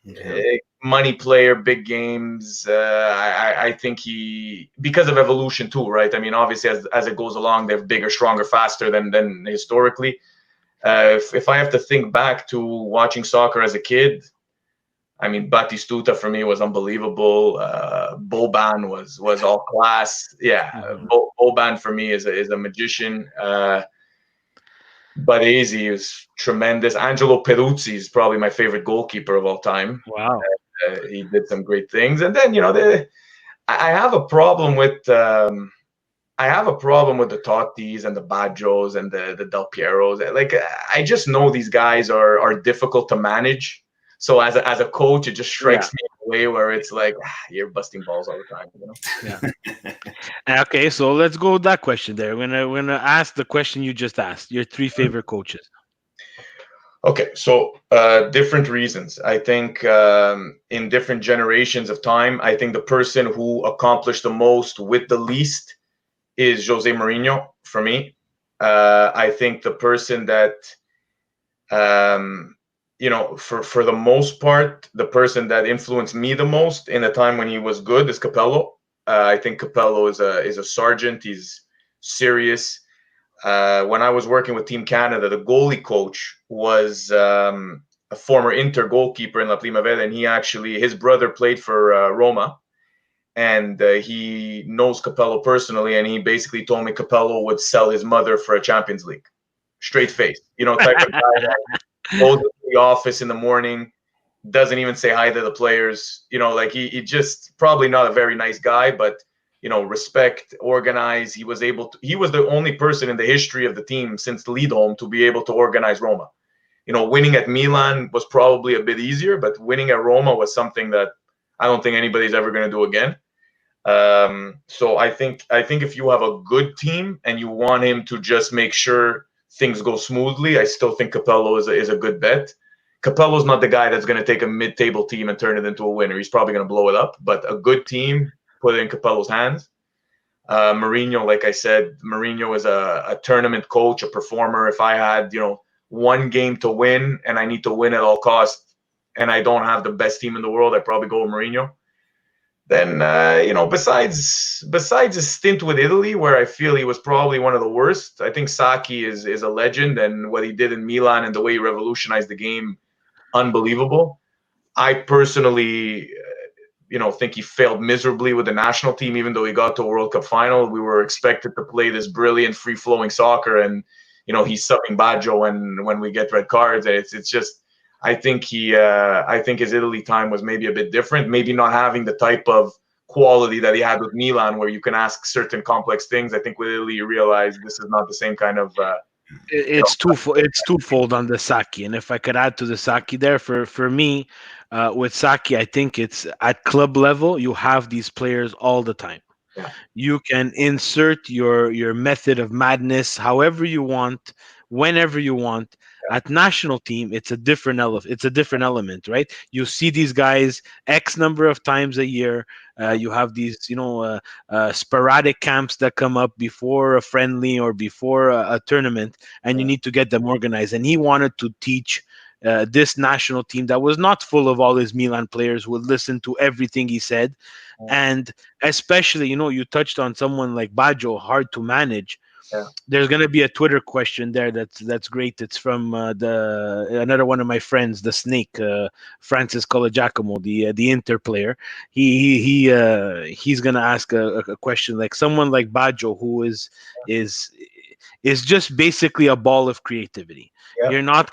Yeah. Money player, big games. I think he, because of evolution too, right? I mean, obviously, as it goes along, they're bigger, stronger, faster than historically. If I have to think back to watching soccer as a kid, I mean, Batistuta for me was unbelievable. Boban was all class. Yeah, Boban for me is a magician. Baresi is tremendous. Angelo Peruzzi is probably my favorite goalkeeper of all time. Wow. He did some great things. And then I have a problem with the Tottis and the Baggios and the Del Pieros. Like, I just know these guys are difficult to manage. So as a coach, it just strikes me in a way where it's like, you're busting balls all the time. Yeah. Okay, so let's go with that question there. We're gonna ask the question you just asked. Your three favorite coaches. Okay, so different reasons. I think in different generations of time, I think the person who accomplished the most with the least is Jose Mourinho for me. I think the person that, for the most part, the person that influenced me the most in a time when he was good is Capello. I think Capello is a sergeant. He's serious. When I was working with Team Canada, the goalie coach was a former Inter goalkeeper in La Primavera, and his brother played for Roma, and he knows Capello personally, and he basically told me Capello would sell his mother for a Champions League, straight face, type of guy that goes to the office in the morning, doesn't even say hi to the players, like he just probably not a very nice guy, but respect, organize. He was the only person in the history of the team since Lidholm to be able to organize Roma. Winning at Milan was probably a bit easier, but winning at Roma was something that I don't think anybody's ever going to do again. So I think if you have a good team and you want him to just make sure things go smoothly, I still think Capello is a good bet. Capello's not the guy that's going to take a mid-table team and turn it into a winner. He's probably going to blow it up, but a good team, put it in Capello's hands. Mourinho, like I said, Mourinho is a tournament coach, a performer. If I had, one game to win and I need to win at all costs and I don't have the best team in the world, I'd probably go with Mourinho. Then, besides his stint with Italy, where I feel he was probably one of the worst, I think Sacchi is a legend, and what he did in Milan and the way he revolutionized the game, unbelievable. I personally think he failed miserably with the national team, even though he got to a World Cup final. We were expected to play this brilliant, free-flowing soccer, and he's subbing Baggio when we get red cards. It's just, I think his Italy time was maybe a bit different, maybe not having the type of quality that he had with Milan, where you can ask certain complex things. I think with Italy, you realize this is not the same kind of. It's twofold on the Saki, and if I could add to the Saki there, for me, with Saki, I think it's at club level you have these players all the time. Yeah. You can insert your method of madness however you want, whenever you want. At national team, it's a different element, right? You see these guys X number of times a year. You have these, sporadic camps that come up before a friendly or before a tournament, and you need to get them organized. And he wanted to teach this national team that was not full of all his Milan players who would listen to everything he said. And especially, you touched on someone like Baggio, hard to manage. Yeah. There's going to be a Twitter question there that's great. It's from another one of my friends, the Snake, Francis Colagiacomo, the Inter player. He's going to ask a question like someone like Baggio, who is just basically a ball of creativity. Yeah. You're not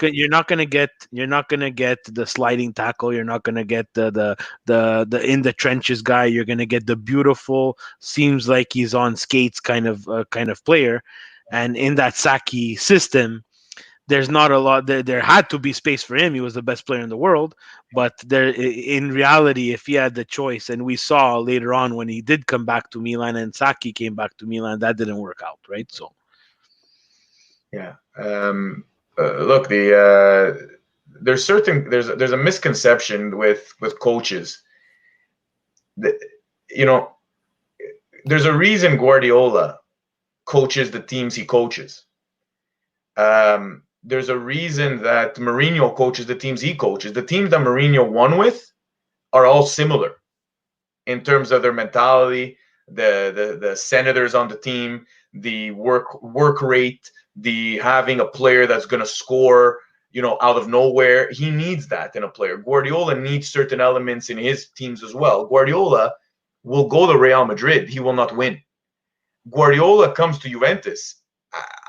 gonna get the sliding tackle. You're not gonna get the in the trenches guy. You're gonna get the beautiful, seems like he's on skates kind of player. And in that Saki system, there's not a lot. There had to be space for him. He was the best player in the world. But in reality, if he had the choice, and we saw later on when he did come back to Milan and Saki came back to Milan, that didn't work out, right? So Yeah. Look, there's a misconception with coaches. That, you know, there's a reason Guardiola coaches the teams he coaches. There's a reason that Mourinho coaches the teams he coaches. The teams that Mourinho won with are all similar in terms of their mentality, the senators on the team, the work rate, the having a player that's going to score, out of nowhere. He needs that in a player. Guardiola needs certain elements in his teams as well. Guardiola will go to Real Madrid. He will not win. Guardiola comes to Juventus.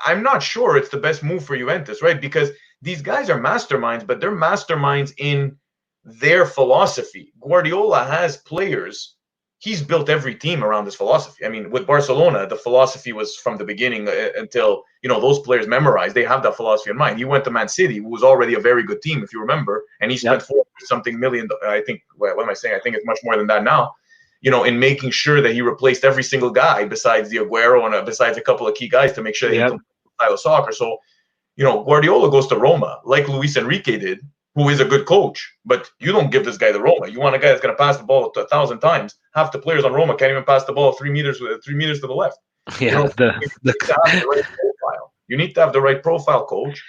I'm not sure it's the best move for Juventus, right? Because these guys are masterminds, but they're masterminds in their philosophy. Guardiola has players. He's built every team around this philosophy. I mean, with Barcelona, the philosophy was from the beginning until, those players memorized. They have that philosophy in mind. He went to Man City, who was already a very good team, if you remember, and he spent $400-something million. I think, what am I saying? I think it's much more than that now. In making sure that he replaced every single guy besides the Aguero and besides a couple of key guys to make sure that he can play style of soccer. So, Guardiola goes to Roma like Luis Enrique did, who is a good coach, but you don't give this guy the Roma. You want a guy that's going to pass the ball 1,000 times. Half the players on Roma can't even pass the ball 3 meters to the left. Yeah, you need to have the right profile. You need to have the right profile, coach,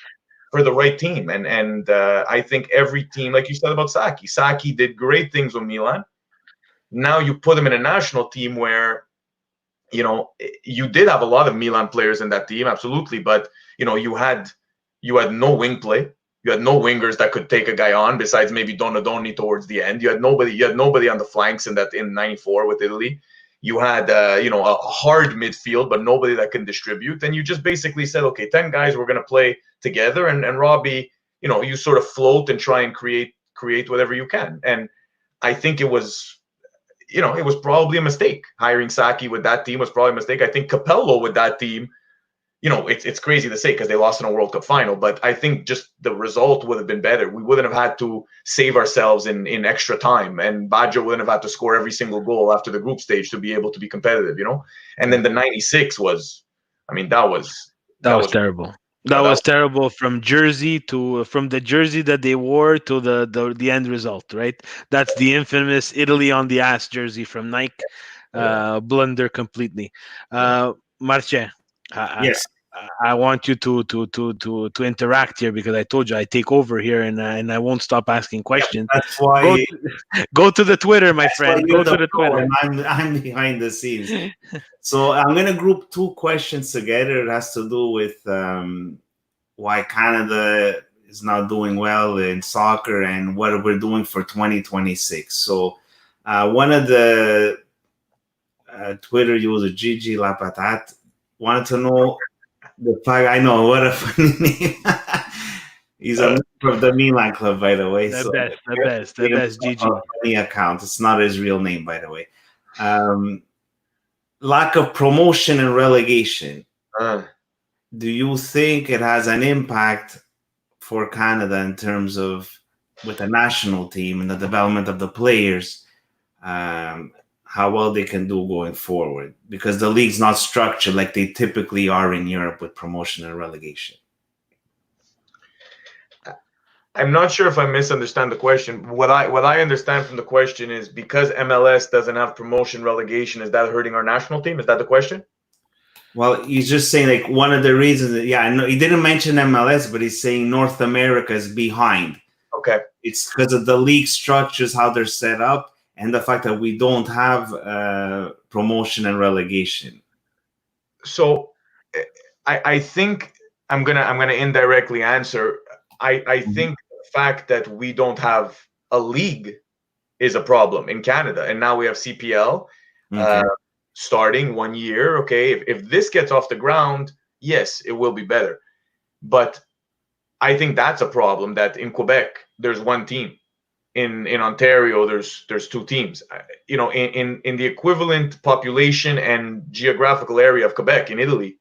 for the right team. And I think every team, like you said about Saki did great things with Milan. Now you put him in a national team where, you did have a lot of Milan players in that team, absolutely, but you had no wing play. You had no wingers that could take a guy on besides maybe Donadoni towards the end. You had nobody on the flanks in '94 with Italy. You had a hard midfield, but nobody that can distribute. And you just basically said, okay, 10 guys, we're going to play together, and Robbie, you sort of float and try and create whatever you can. And I think it was probably a mistake. Hiring Saki with that team was probably a mistake. I think Capello with that team, it's crazy to say because they lost in a World Cup final, but I think just the result would have been better. We wouldn't have had to save ourselves in extra time, and Baggio wouldn't have had to score every single goal after the group stage to be able to be competitive, And then the '96 was, that was terrible. That was terrible from the jersey that they wore to the end result, right? That's the infamous Italy on the ass jersey from Nike. Blunder completely. Marce, Yes. I want you to interact here because I told you I take over here and I won't stop asking questions. That's why go to the Twitter, my friend. Go to the Twitter. And I'm behind the scenes. So I'm going to group two questions together. It has to do with why Canada is not doing well in soccer and what we're doing for 2026. So one of the Twitter user, Gigi Lapatat, wanted to know the fact. I know, what a funny name. He's a member of the Milan club, by the way. The best, Gigi. Funny account. It's not his real name, by the way. Lack of promotion and relegation. Do you think it has an impact for Canada in terms of with the national team and the development of the players, how well they can do going forward? Because the league's not structured like they typically are in Europe with promotion and relegation. I'm not sure if I misunderstand the question. What I understand from the question is because MLS doesn't have promotion relegation, is that hurting our national team? Is that the question? Well, he's just saying like one of the reasons that, I know he didn't mention MLS, but he's saying North America is behind. Okay. It's because of the league structures, how they're set up, and the fact that we don't have promotion and relegation. So I think I'm gonna indirectly answer. I think the fact that we don't have a league is a problem in Canada, and now we have CPL. Starting 1 year, okay. If this gets off the ground, yes, it will be better. But I think that's a problem. That in Quebec there's one team, in Ontario there's two teams. In the equivalent population and geographical area of Quebec in Italy,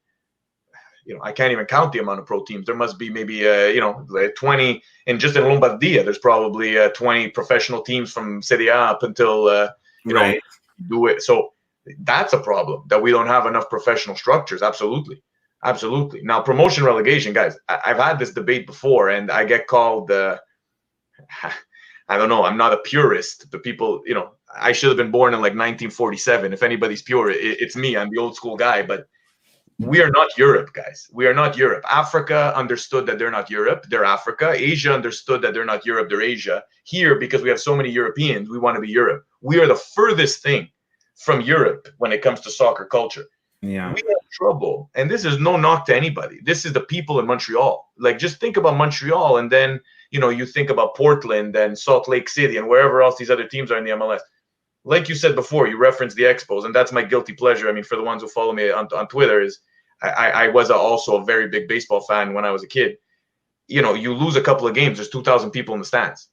I can't even count the amount of pro teams. There must be maybe, 20, and just in Lombardia, there's probably 20 professional teams from Serie A up until, Right. do it. So that's a problem, that we don't have enough professional structures. Absolutely. Absolutely. Now, promotion relegation, guys, I've had this debate before, and I get called, I don't know, I'm not a purist. The people, I should have been born in like 1947. If anybody's pure, it's me. I'm the old school guy. But we are not Europe, guys. We are not Europe. Africa understood that they're not Europe. They're Africa. Asia understood that they're not Europe. They're Asia. Here, because we have so many Europeans, we want to be Europe. We are the furthest thing from Europe when it comes to soccer culture. Yeah. We have trouble. And this is no knock to anybody. This is the people in Montreal. Like, just think about Montreal, and then, you think about Portland and Salt Lake City and wherever else these other teams are in the MLS. Like you said before, you referenced the Expos, and that's my guilty pleasure. I mean, for the ones who follow me on Twitter, is I was also a very big baseball fan when I was a kid. You lose a couple of games, there's 2,000 people in the stands.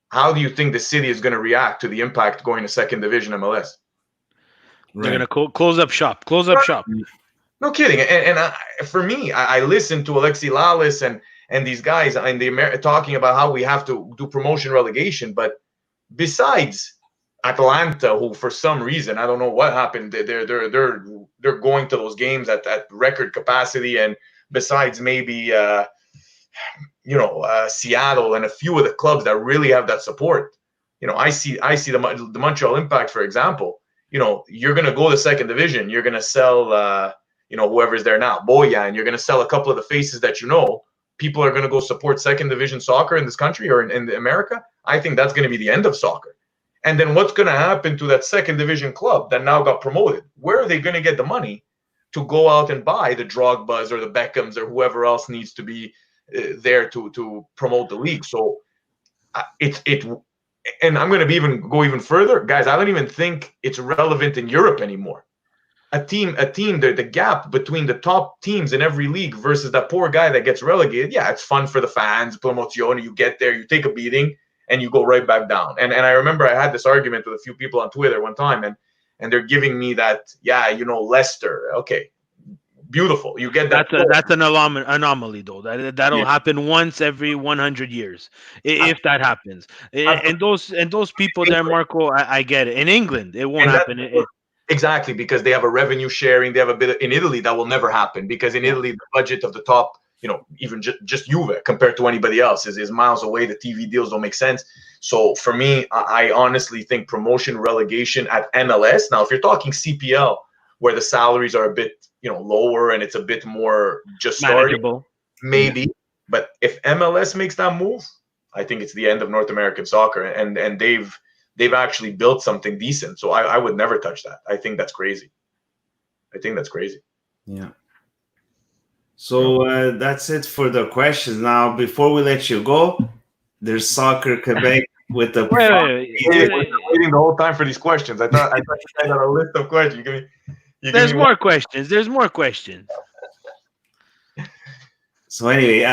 How do you think the city is going to react to the Impact going to second division MLS? They're going to close up shop. Close up shop. No kidding. And for me, I listened to Alexi Lalas and these guys in the talking about how we have to do promotion relegation. But besides Atlanta, who for some reason, I don't know what happened, they're going to those games at record capacity, and besides maybe Seattle and a few of the clubs that really have that support. I see the Montreal Impact, for example. You're going to go to second division. You're going to sell whoever's there now, Boya, and you're going to sell a couple of the faces that people are going to go support second division soccer in this country or in America. I think that's going to be the end of soccer. And then what's going to happen to that second division club that now got promoted? Where are they going to get the money to go out and buy the Drogbas or the Beckhams or whoever else needs to be there to promote the league? So and I'm going to go even further, guys. I don't even think it's relevant in Europe anymore. A team, the gap between the top teams in every league versus that poor guy that gets relegated. Yeah, it's fun for the fans. Promozione, you get there, you take a beating, and you go right back down. And I remember I had this argument with a few people on Twitter one time, and they're giving me that, Leicester. Okay, beautiful. You get that. That's an anomaly, though. That'll happen once every 100 years, if that happens. And those people there, Marco, I get it. In England, it won't happen. Exactly, because they have a revenue sharing. They have a bit in Italy that will never happen, because in Italy, the budget of the top, even just Juve compared to anybody else is miles away. The TV deals don't make sense. So for me, I honestly think promotion relegation at MLS. Now, if you're talking CPL, where the salaries are a bit lower and it's a bit more just manageable, maybe. But if MLS makes that move, I think it's the end of North American soccer, and they've actually built something decent. So I would never touch that. I think that's crazy. Yeah. So that's it for the questions. Now, before we let you go, there's Soccer Quebec with the. Waiting the whole time for these questions. I thought you guys had a list of questions. There's more questions. There's more questions. So anyway,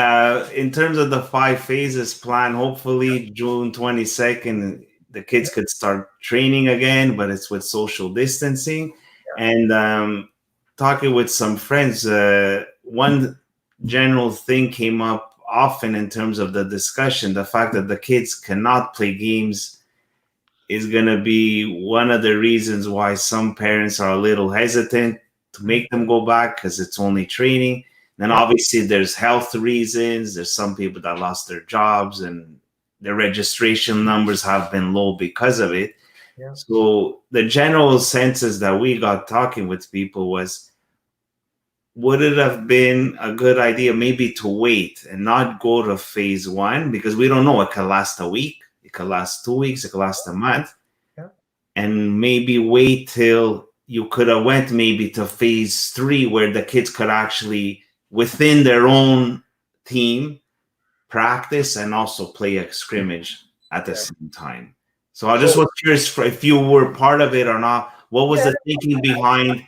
in terms of the 5 phases plan, hopefully June 22nd, the kids could start training again, but it's with social distancing. And talking with some friends, one general thing came up often in terms of the discussion. The fact that the kids cannot play games is going to be one of the reasons why some parents are a little hesitant to make them go back, because it's only training. Then obviously there's health reasons. There's some people that lost their jobs and the registration numbers have been low because of it. Yeah. So the general census that we got talking with people was, would it have been a good idea maybe to wait and not go to phase 1? Because we don't know. It could last a week. It could last 2 weeks. It could last a month. Yeah. And maybe wait till you could have went maybe to phase 3, where the kids could actually, within their own team, practice and also play a scrimmage at the same time. So I just was curious if you were part of it or not. What was the thinking behind?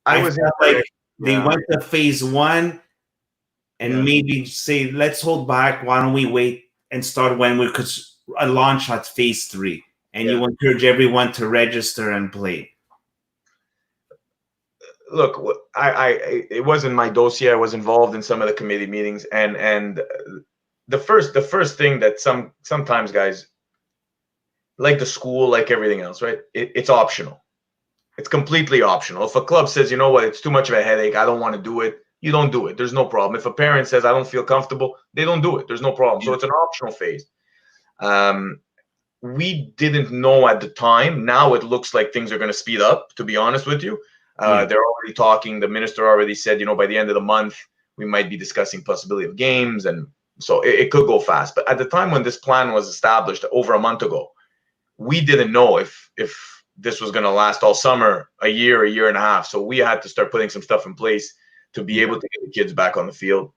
I was like they went to phase 1 and maybe say, let's hold back. Why don't we wait and start when we could launch at phase 3? And you encourage everyone to register and play. look, it wasn't my dossier. I was involved in some of the committee meetings, and the first thing that sometimes guys, like the school, like everything else, right? It's optional. It's completely optional. If a club says, you know what, it's too much of a headache, I don't want to do it, you don't do it. There's no problem. If a parent says, I don't feel comfortable, they don't do it. There's no problem. So it's an optional phase. We didn't know at the time. Now it looks like things are going to speed up, to be honest with you. They're already talking. The minister already said, by the end of the month, we might be discussing possibility of games. And so it could go fast. But at the time when this plan was established over a month ago, we didn't know if this was going to last all summer, a year and a half. So we had to start putting some stuff in place to be able to get the kids back on the field.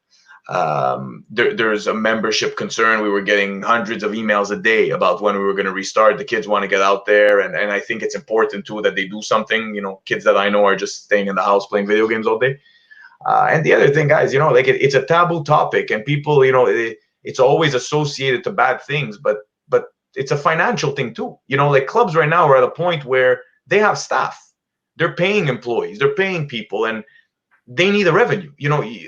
There's a membership concern. We were getting hundreds of emails a day about when we were going to restart. The kids want to get out there, and I think it's important too that they do something. Kids that I know are just staying in the house playing video games all day. And the other thing, guys, like it's a taboo topic, and people, it's always associated to bad things, but it's a financial thing too. Like clubs right now are at a point where they have staff, they're paying employees, they're paying people, and they need a revenue.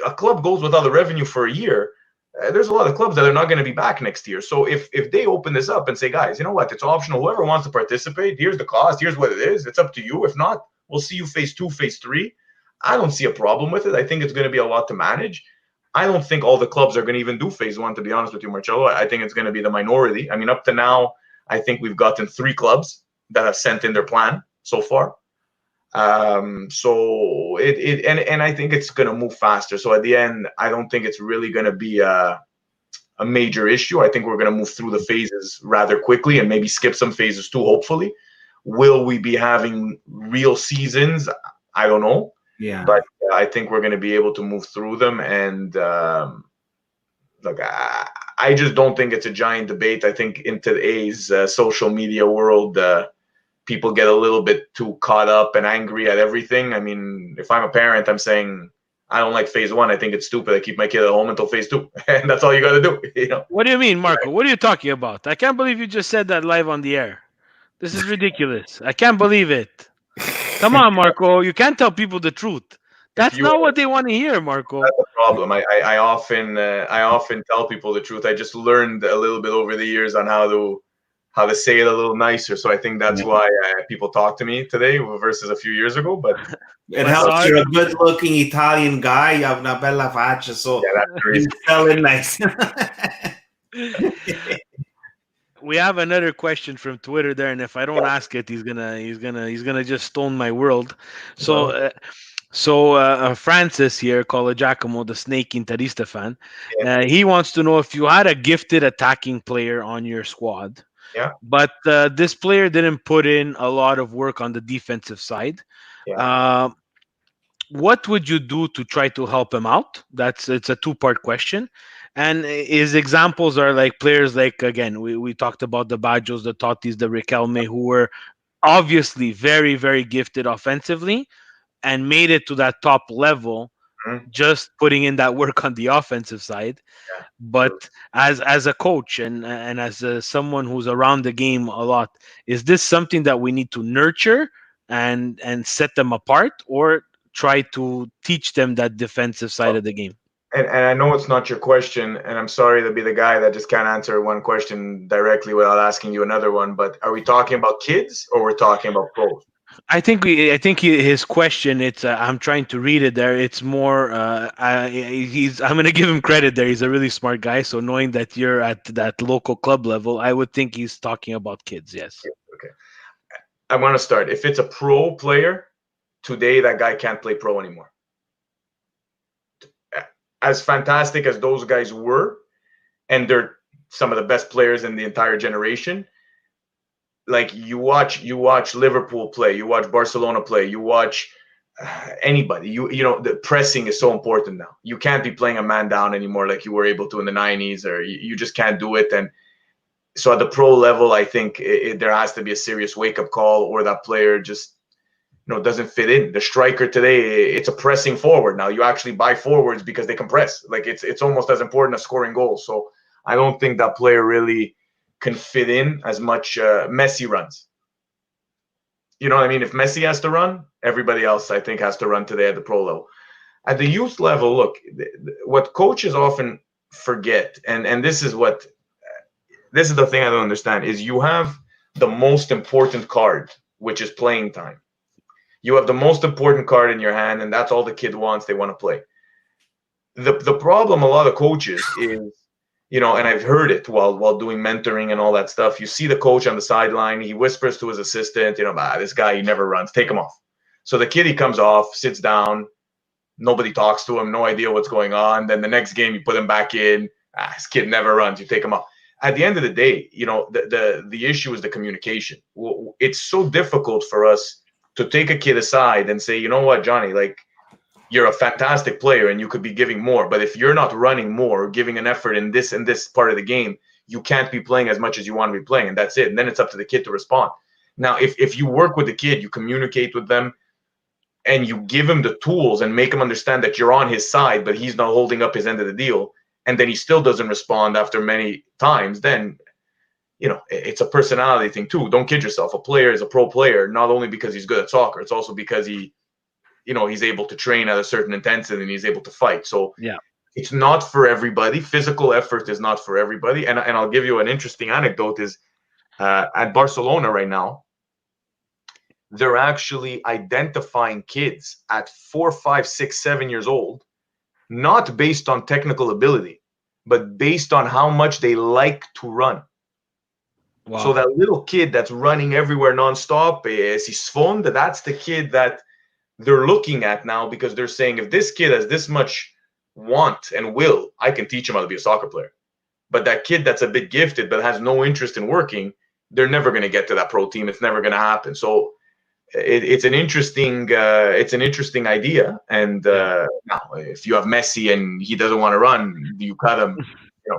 A club goes without a revenue for a year. There's a lot of clubs that are not going to be back next year. So if they open this up and say, guys, you know what, it's optional. Whoever wants to participate, here's the cost. Here's what it is. It's up to you. If not, we'll see you phase 2, phase 3. I don't see a problem with it. I think it's going to be a lot to manage. I don't think all the clubs are going to even do phase 1, to be honest with you, Marcello. I think it's going to be the minority. I mean, up to now, I think we've gotten 3 clubs that have sent in their plan so far. So and I think it's going to move faster. So at the end, I don't think it's really going to be a major issue. I think we're going to move through the phases rather quickly and maybe skip some phases too, hopefully. Will we be having real seasons? I don't know. Yeah. But I think we're going to be able to move through them. And look, I just don't think it's a giant debate. I think in today's social media world, people get a little bit too caught up and angry at everything. I mean, if I'm a parent, I'm saying I don't like phase 1. I think it's stupid. I keep my kid at home until phase 2, and that's all you got to do. What do you mean, Marco? What are you talking about? I can't believe you just said that live on the air. This is ridiculous. I can't believe it. Come on, Marco. You can't tell people the truth. That's not what they want to hear, Marco. That's the problem. I often tell people the truth. I just learned a little bit over the years on how to say it a little nicer. So I think that's why people talk to me today versus a few years ago. But it helps. You're a good-looking Italian guy. You have una bella faccia, so you fell in nice. We have another question from Twitter there, and if I don't ask it, he's gonna just stone my world. So. Francis here, called Giacomo, the Snake Interista fan, he wants to know if you had a gifted attacking player on your squad, but this player didn't put in a lot of work on the defensive side. What would you do to try to help him out? It's a 2-part question. And his examples are like players like, again, we talked about the Bajos, the Tottis, the Riquelme, who were obviously very, very gifted offensively and made it to that top level, just putting in that work on the offensive side. But as a coach and as someone who's around the game a lot, is this something that we need to nurture and set them apart, or try to teach them that defensive side of the game? And I know it's not your question, and I'm sorry to be the guy that just can't answer one question directly without asking you another one, but are we talking about kids or we're talking about pros? I think his question. It's I'm trying to read it there. It's more. I'm going to give him credit there. He's a really smart guy. So knowing that you're at that local club level, I would think he's talking about kids. Yes. Okay. I want to start. If it's a pro player today, that guy can't play pro anymore. As fantastic as those guys were, and they're some of the best players in the entire generation. Like you watch Liverpool play, you watch Barcelona play, you watch anybody. The pressing is so important now. You can't be playing a man down anymore like you were able to in the 90s, or you just can't do it. And so at the pro level, I think there has to be a serious wake-up call, or that player just doesn't fit in. The striker today, it's a pressing forward now. You actually buy forwards because they can press. Like it's almost as important as scoring goals. So I don't think that player really can fit in as much. Messi runs. You know what I mean? If Messi has to run, everybody else I think has to run today at the pro level. At the youth level, look, what coaches often forget, and this is the thing I don't understand, is you have the most important card, which is playing time. You have the most important card in your hand, and that's all the kid wants. They want to play. The problem a lot of coaches is, and I've heard it while doing mentoring and all that stuff. You see the coach on the sideline, he whispers to his assistant, this guy, he never runs, take him off. So the kid, he comes off, sits down, nobody talks to him, no idea what's going on. Then the next game, you put him back in. This kid never runs, you take him off. At the end of the day, the issue is the communication. It's so difficult for us to take a kid aside and say, you know what, Johnny, like, you're a fantastic player and you could be giving more, but if you're not running more, giving an effort in this part of the game, you can't be playing as much as you want to be playing, and that's it. And then it's up to the kid to respond. Now, if you work with the kid, you communicate with them, and you give him the tools and make him understand that you're on his side, but he's not holding up his end of the deal, and then he still doesn't respond after many times, then it's a personality thing too. Don't kid yourself. A player is a pro player not only because he's good at soccer, it's also because he's able to train at a certain intensity and he's able to fight. So yeah, it's not for everybody. Physical effort is not for everybody. And I'll give you an interesting anecdote is at Barcelona right now, they're actually identifying kids at 4, 5, 6, 7 years old, not based on technical ability, but based on how much they like to run. Wow. So that little kid that's running everywhere nonstop, that's the kid that they're looking at now, because they're saying, if this kid has this much want and will, I can teach him how to be a soccer player. But that kid that's a bit gifted but has no interest in working, they're never going to get to that pro team. It's never going to happen. So it's an interesting idea. And now, if you have Messi and he doesn't want to run, you cut him.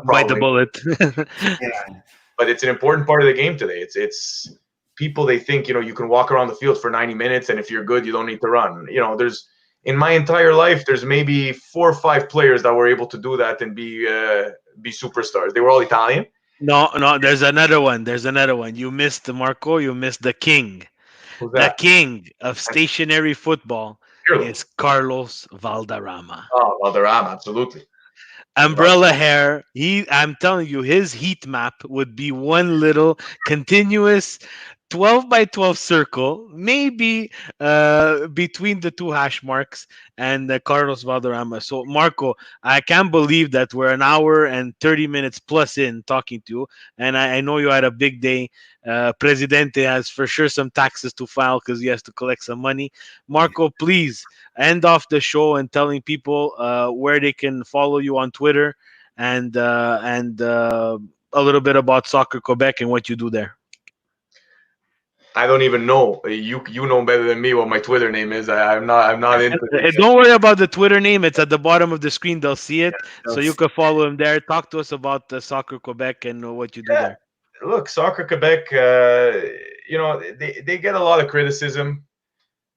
Bite the bullet. Yeah. But it's an important part of the game today. It's people, they think, you can walk around the field for 90 minutes, and if you're good, you don't need to run. There's, in my entire life, there's maybe 4 or 5 players that were able to do that and be superstars. They were all Italian. No, there's another one. You missed Marco. You missed the king. Who's that? The king of stationary football is Carlos Valderrama. Oh, Valderrama, absolutely. Umbrella hair. I'm telling you, his heat map would be one little continuous 12 by 12 circle, maybe between the 2 hash marks, and Carlos Valderrama. So, Marco, I can't believe that we're an hour and 30 minutes plus in talking to you, and I know you had a big day. Presidente has for sure some taxes to file because he has to collect some money. Marco, please end off the show and telling people where they can follow you on Twitter and a little bit about Soccer Quebec and what you do there. I don't even know. You know better than me what my Twitter name is. I'm not into it. Don't worry about the Twitter name. It's at the bottom of the screen. They'll see it. Yeah, so you can follow him there. Talk to us about Soccer Quebec and what you do there. Look, Soccer Quebec, they get a lot of criticism.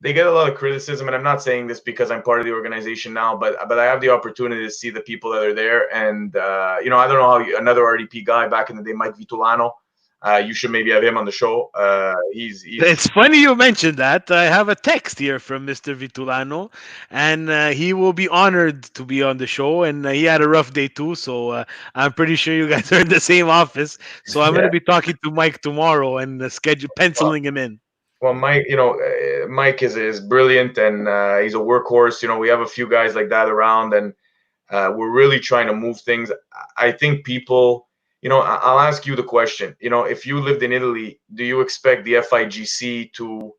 And I'm not saying this because I'm part of the organization now, but I have the opportunity to see the people that are there. And, I don't know how another RDP guy back in the day, Mike Vitulano, you should maybe have him on the show. It's funny you mentioned that. I have a text here from Mr. Vitulano, and he will be honored to be on the show. And he had a rough day too, so I'm pretty sure you guys are in the same office. So I'm going to be talking to Mike tomorrow and penciling him in. Well, Mike, Mike is brilliant, and he's a workhorse. We have a few guys like that around, and we're really trying to move things. I think people. I'll ask you the question. If you lived in Italy, do you expect the FIGC to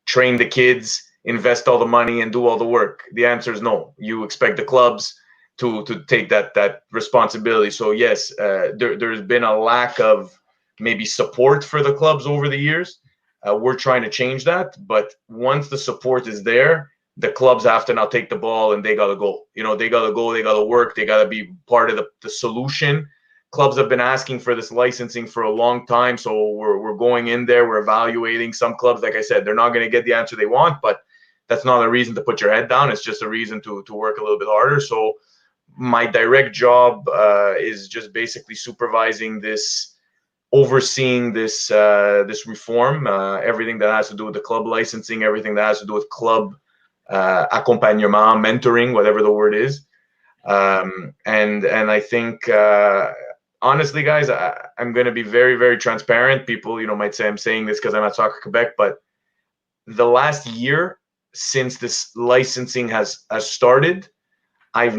train the kids, invest all the money, and do all the work? The answer is no. You expect the clubs to take that responsibility. So yes, there's been a lack of maybe support for the clubs over the years. We're trying to change that, but once the support is there, the clubs have to now take the ball and they gotta go. They gotta work, they gotta be part of the solution. Clubs have been asking for this licensing for a long time, so we're going in there. We're evaluating some clubs. Like I said, they're not going to get the answer they want, but that's not a reason to put your head down. It's just a reason to work a little bit harder. So my direct job is just basically supervising this overseeing this reform, everything that has to do with the club licensing, everything that has to do with club accompagnement, mentoring, whatever the word is. And I think honestly, guys, I'm going to be very, very transparent. People, might say I'm saying this because I'm at Soccer Quebec, but the last year since this licensing has started, I've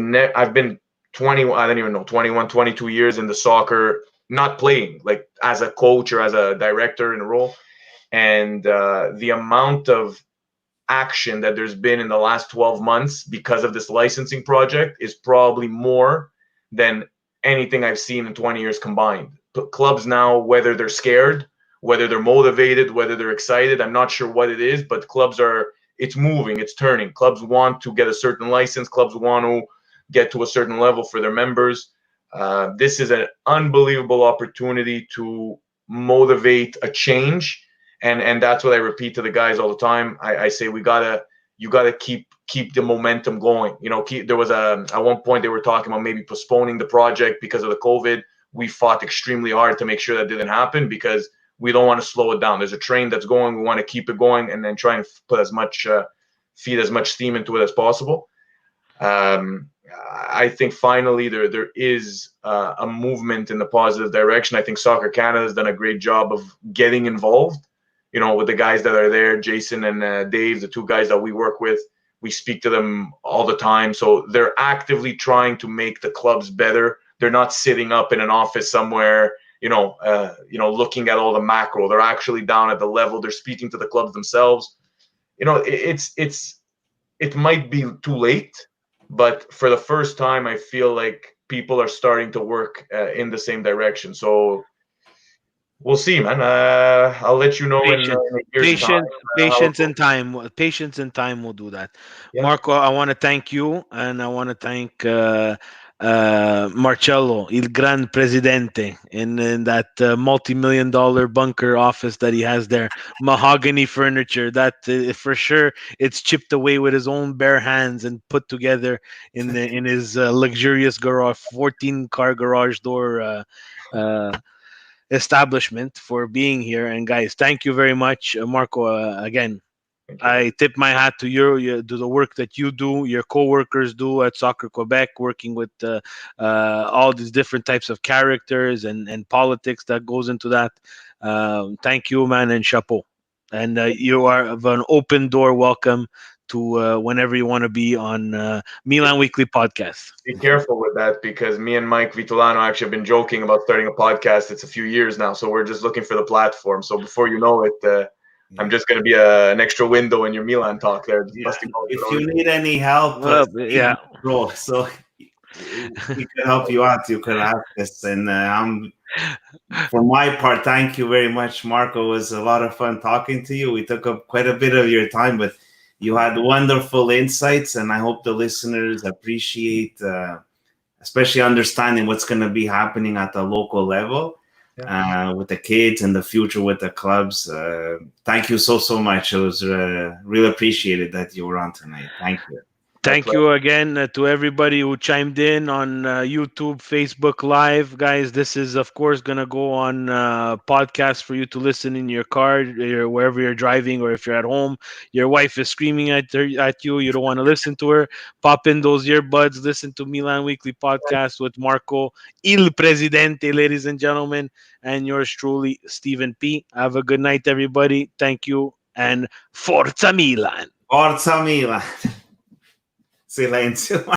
been 20, I don't even know, 21, 22 years in the soccer, not playing, like as a coach or as a director in a role. And the amount of action that there's been in the last 12 months because of this licensing project is probably more than anything I've seen in 20 years combined. Clubs now, whether they're scared, whether they're motivated, whether they're excited, I'm not sure what it is, but it's moving, it's turning. Clubs want to get a certain license. Clubs want to get to a certain level for their members. This is an unbelievable opportunity to motivate a change, and that's what I repeat to the guys all the time. I say you gotta keep the momentum going. There was at one point they were talking about maybe postponing the project because of the COVID. We fought extremely hard to make sure that didn't happen because we don't want to slow it down. There's a train that's going. We want to keep it going and then try and put feed as much steam into it as possible. I think finally there is a movement in the positive direction. I think Soccer Canada has done a great job of getting involved. With the guys that are there, Jason and Dave, the two guys that we work with, we speak to them all the time. So they're actively trying to make the clubs better. They're not sitting up in an office somewhere, looking at all the macro. They're actually down at the level. They're speaking to the clubs themselves. It might be too late, but for the first time, I feel like people are starting to work in the same direction. So we'll see, man. I'll let you know in Patience, a year's time. patience and time will do that. Yeah. Marco, I want to thank you, and I want to thank Marcello, il gran presidente, in that multi-million dollar bunker office that he has there. Mahogany furniture that for sure it's chipped away with his own bare hands and put together in his luxurious garage, 14-car garage door. Establishment for being here. And guys, thank you very much, Marco. Again, I tip my hat to you do the work that you do, your co-workers do at Soccer Quebec, working with all these different types of characters and politics that goes into that. Thank you, man, and chapeau. And you are of an open door welcome to whenever you want to be on Milan Weekly Podcast. Be careful with that because me and Mike Vitulano actually have been joking about starting a podcast. It's a few years now, so we're just looking for the platform. So before you know it, I'm just going to be an extra window in your Milan talk there. Yeah. If you need any help, bro, so we can help you out. You can ask us, and for my part, thank you very much, Marco. It was a lot of fun talking to you. We took up quite a bit of your time, but you had wonderful insights, and I hope the listeners appreciate, especially understanding what's going to be happening at the local level with the kids and the future with the clubs. Thank you so much. It was really appreciated that you were on tonight. Thank you. Thank you again to everybody who chimed in on YouTube, Facebook Live. Guys, this is, of course, going to go on podcast for you to listen in your car, wherever you're driving, or if you're at home. Your wife is screaming at you. You don't want to listen to her. Pop in those earbuds. Listen to Milan Weekly Podcast with Marco, Il Presidente, ladies and gentlemen, and yours truly, Stephen P. Have a good night, everybody. Thank you, and Forza Milan. Forza Milan. Silenzio.